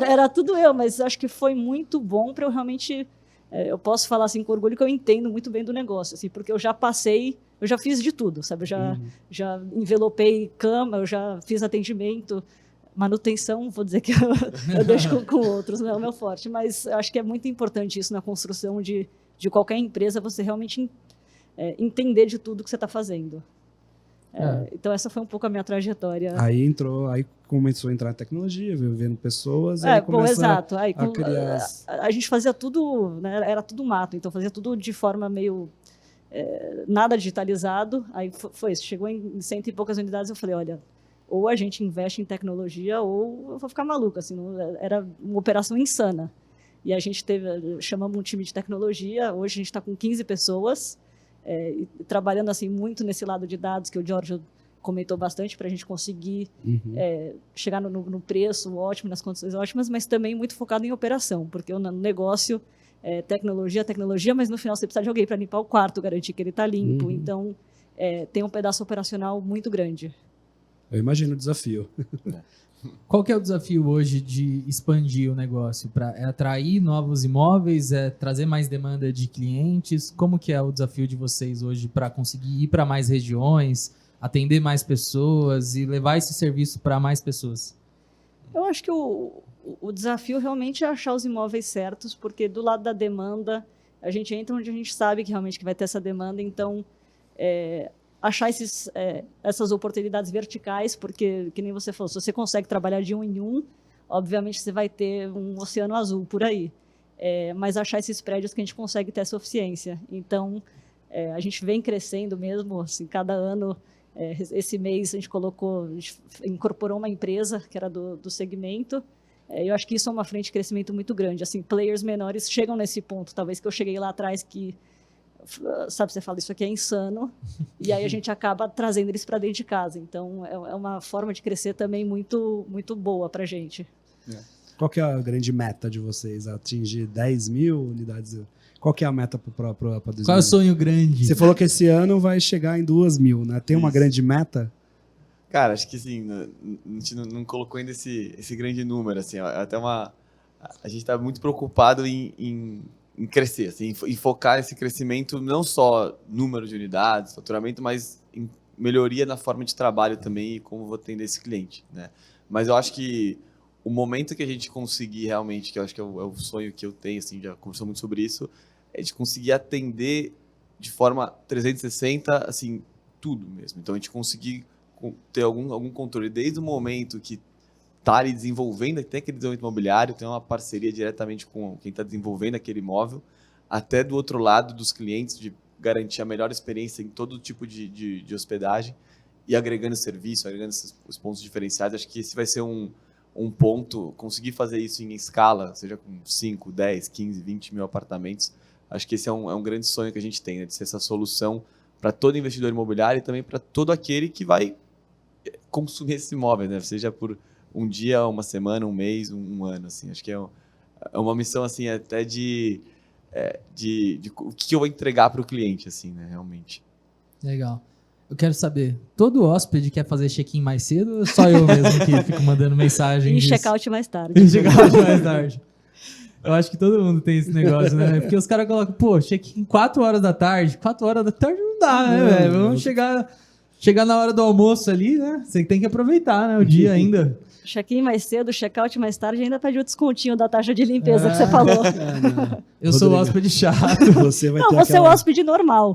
Era tudo eu, mas acho que foi muito bom para eu realmente... eu posso falar assim com orgulho que eu entendo muito bem do negócio, assim, porque eu já fiz de tudo, sabe? Eu já envelopei cama, eu já fiz atendimento, manutenção, vou dizer que eu deixo com outros, não é o meu forte, mas eu acho que é muito importante isso na construção de qualquer empresa, você realmente entender de tudo que você está fazendo. Então essa foi um pouco a minha trajetória. Aí começou a entrar em tecnologia, vendo pessoas, exato. A criar... A gente fazia tudo, né, era tudo mato, então fazia tudo de forma meio nada digitalizado. Aí foi isso, chegou em 100 e poucas unidades, eu falei, olha, ou a gente investe em tecnologia ou eu vou ficar maluca, assim, era uma operação insana. E a gente chamamos um time de tecnologia, hoje a gente está com 15 pessoas, trabalhando assim, muito nesse lado de dados que o Giorgio comentou bastante, para a gente conseguir chegar no preço ótimo, nas condições ótimas, mas também muito focado em operação, porque no negócio, tecnologia, mas no final você precisa de alguém para limpar o quarto, garantir que ele está limpo, então tem um pedaço operacional muito grande. Eu imagino o desafio. Qual que é o desafio hoje de expandir o negócio? É atrair novos imóveis? É trazer mais demanda de clientes? Como que é o desafio de vocês hoje para conseguir ir para mais regiões, atender mais pessoas e levar esse serviço para mais pessoas? Eu acho que o desafio realmente é achar os imóveis certos, porque do lado da demanda, a gente entra onde a gente sabe que realmente vai ter essa demanda, então... achar essas oportunidades verticais, porque, que nem você falou, se você consegue trabalhar de um em um, obviamente você vai ter um oceano azul por aí. Mas achar esses prédios que a gente consegue ter essa eficiência. Então, a gente vem crescendo mesmo, assim, cada ano. Esse mês a gente incorporou uma empresa que era do segmento. Eu acho que isso é uma frente de crescimento muito grande. Assim, players menores chegam nesse ponto, talvez que eu cheguei lá atrás, que sabe, você fala, isso aqui é insano, e aí a gente acaba trazendo eles para dentro de casa. Então, é uma forma de crescer também muito, muito boa para a gente. Qual que é a grande meta de vocês? Atingir 10 mil unidades? Qual que é a meta para 2020? Qual é o sonho grande? Você falou que esse ano vai chegar em 2 mil, né? Tem uma grande meta? Cara, acho que sim, a gente não colocou ainda esse grande número, assim, a gente está muito preocupado em crescer, assim, em focar nesse crescimento, não só número de unidades, faturamento, mas em melhoria na forma de trabalho também e como vou atender esse cliente, né? Mas eu acho que o momento que a gente conseguir realmente, que eu acho que é o sonho que eu tenho, assim, já conversou muito sobre isso, é de conseguir atender de forma 360, assim, tudo mesmo. Então, a gente conseguir ter algum controle desde o momento que tá ali desenvolvendo, tem aquele desenvolvimento imobiliário, tem uma parceria diretamente com quem está desenvolvendo aquele imóvel, até do outro lado dos clientes, de garantir a melhor experiência em todo tipo de hospedagem e agregando serviço, agregando os pontos diferenciais. Acho que esse vai ser um ponto, conseguir fazer isso em escala, seja com 5, 10, 15, 20 mil apartamentos. Acho que esse é um grande sonho que a gente tem, né, de ser essa solução para todo investidor imobiliário e também para todo aquele que vai consumir esse imóvel, né? Seja por um dia, uma semana, um mês, um ano. Assim. Acho que é uma missão assim, até de o que eu vou entregar para o cliente, assim, né? Realmente. Legal. Eu quero saber, todo hóspede quer fazer check-in mais cedo ou só eu mesmo que fico mandando mensagem? E check-out mais tarde. E check-out mais tarde. Eu acho que todo mundo tem esse negócio, né? Porque os caras colocam, pô, check-in 4 horas da tarde. 4 horas da tarde não dá, né, velho? Vamos chegar na hora do almoço ali, né? Você tem que aproveitar, né? O dia ainda. Check-in mais cedo, check-out mais tarde, ainda pede o descontinho da taxa de limpeza que você falou. Não. Eu sou o hóspede chato. Você vai Não, ter você é o aquela... hóspede normal.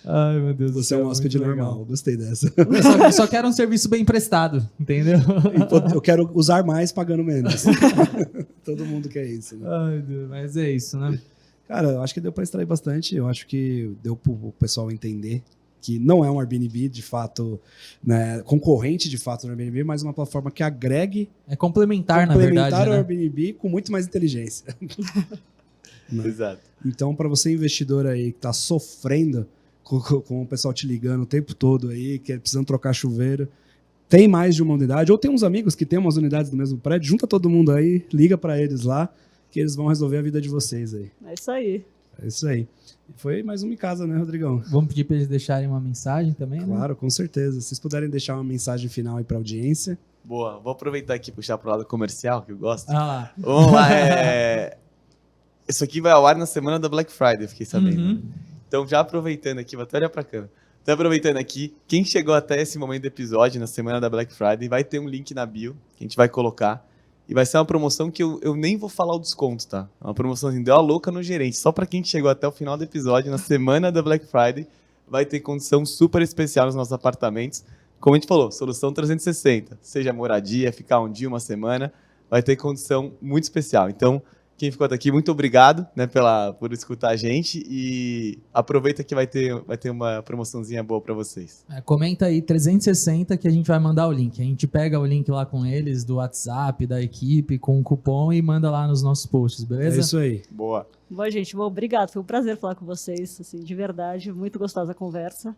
Ai, meu Deus do Você é céu. um hóspede muito normal. legal. Gostei dessa. Eu só quero um serviço bem prestado, entendeu? Eu quero usar mais pagando menos. Todo mundo quer isso, né? Ai, Deus, mas é isso, né? Cara, eu acho que deu para extrair bastante. Eu acho que deu para o pessoal entender que não é um Airbnb, de fato, né, concorrente, de fato, no Airbnb, mas uma plataforma que agregue, É complementar, na verdade, o né? Airbnb com muito mais inteligência. Né? Exato. Então, para você investidor aí que está sofrendo com o pessoal te ligando o tempo todo aí, que é precisando trocar chuveiro, tem mais de uma unidade, ou tem uns amigos que tem umas unidades no mesmo prédio, junta todo mundo aí, liga para eles lá, que eles vão resolver a vida de vocês aí. É isso aí. É isso aí. Foi mais uma em casa, né, Rodrigão? Vamos pedir para eles deixarem uma mensagem também, né? Claro, com certeza. Se vocês puderem deixar uma mensagem final aí para a audiência. Boa, vou aproveitar aqui e puxar pro lado comercial, que eu gosto. Ah lá. Vamos lá, isso aqui vai ao ar na semana da Black Friday, fiquei sabendo. Uhum. Então, já aproveitando aqui, vou até olhar pra câmera. Então, aproveitando aqui, quem chegou até esse momento do episódio, na semana da Black Friday, vai ter um link na bio, que a gente vai colocar. E vai ser uma promoção que eu nem vou falar o desconto, tá? É uma promoção assim, deu a louca no gerente. Só pra quem chegou até o final do episódio, na semana da Black Friday, vai ter condição super especial nos nossos apartamentos. Como a gente falou, solução 360. Seja moradia, ficar um dia, uma semana, vai ter condição muito especial. Então, quem ficou até aqui, muito obrigado, né, por escutar a gente e aproveita que vai ter uma promoçãozinha boa para vocês. Comenta aí 360 que a gente vai mandar o link. A gente pega o link lá com eles, do WhatsApp, da equipe, com o cupom e manda lá nos nossos posts, beleza? É isso aí. Boa. Bom, gente, obrigado. Foi um prazer falar com vocês, assim, de verdade. Muito gostosa a conversa.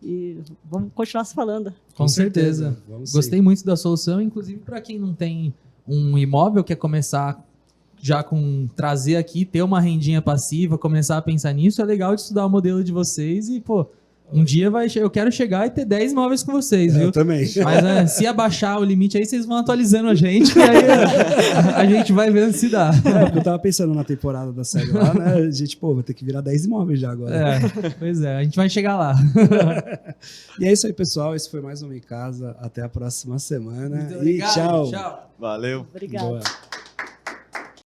E vamos continuar se falando. Com certeza. Vamos Gostei muito da solução, inclusive para quem não tem um imóvel, quer começar já com trazer aqui, ter uma rendinha passiva, começar a pensar nisso, é legal de estudar o modelo de vocês e, pô, um dia eu quero chegar e ter 10 imóveis com vocês, viu? Eu também. Mas se abaixar o limite aí, vocês vão atualizando a gente e aí a gente vai vendo se dá. Eu tava pensando na temporada da série lá, né? A gente, pô, vai ter que virar 10 imóveis já agora. Pois é, a gente vai chegar lá. E é isso aí, pessoal. Esse foi mais uma Em Casa. Até a próxima semana. Muito E obrigado, tchau. tchau. Valeu. Obrigada. Boa.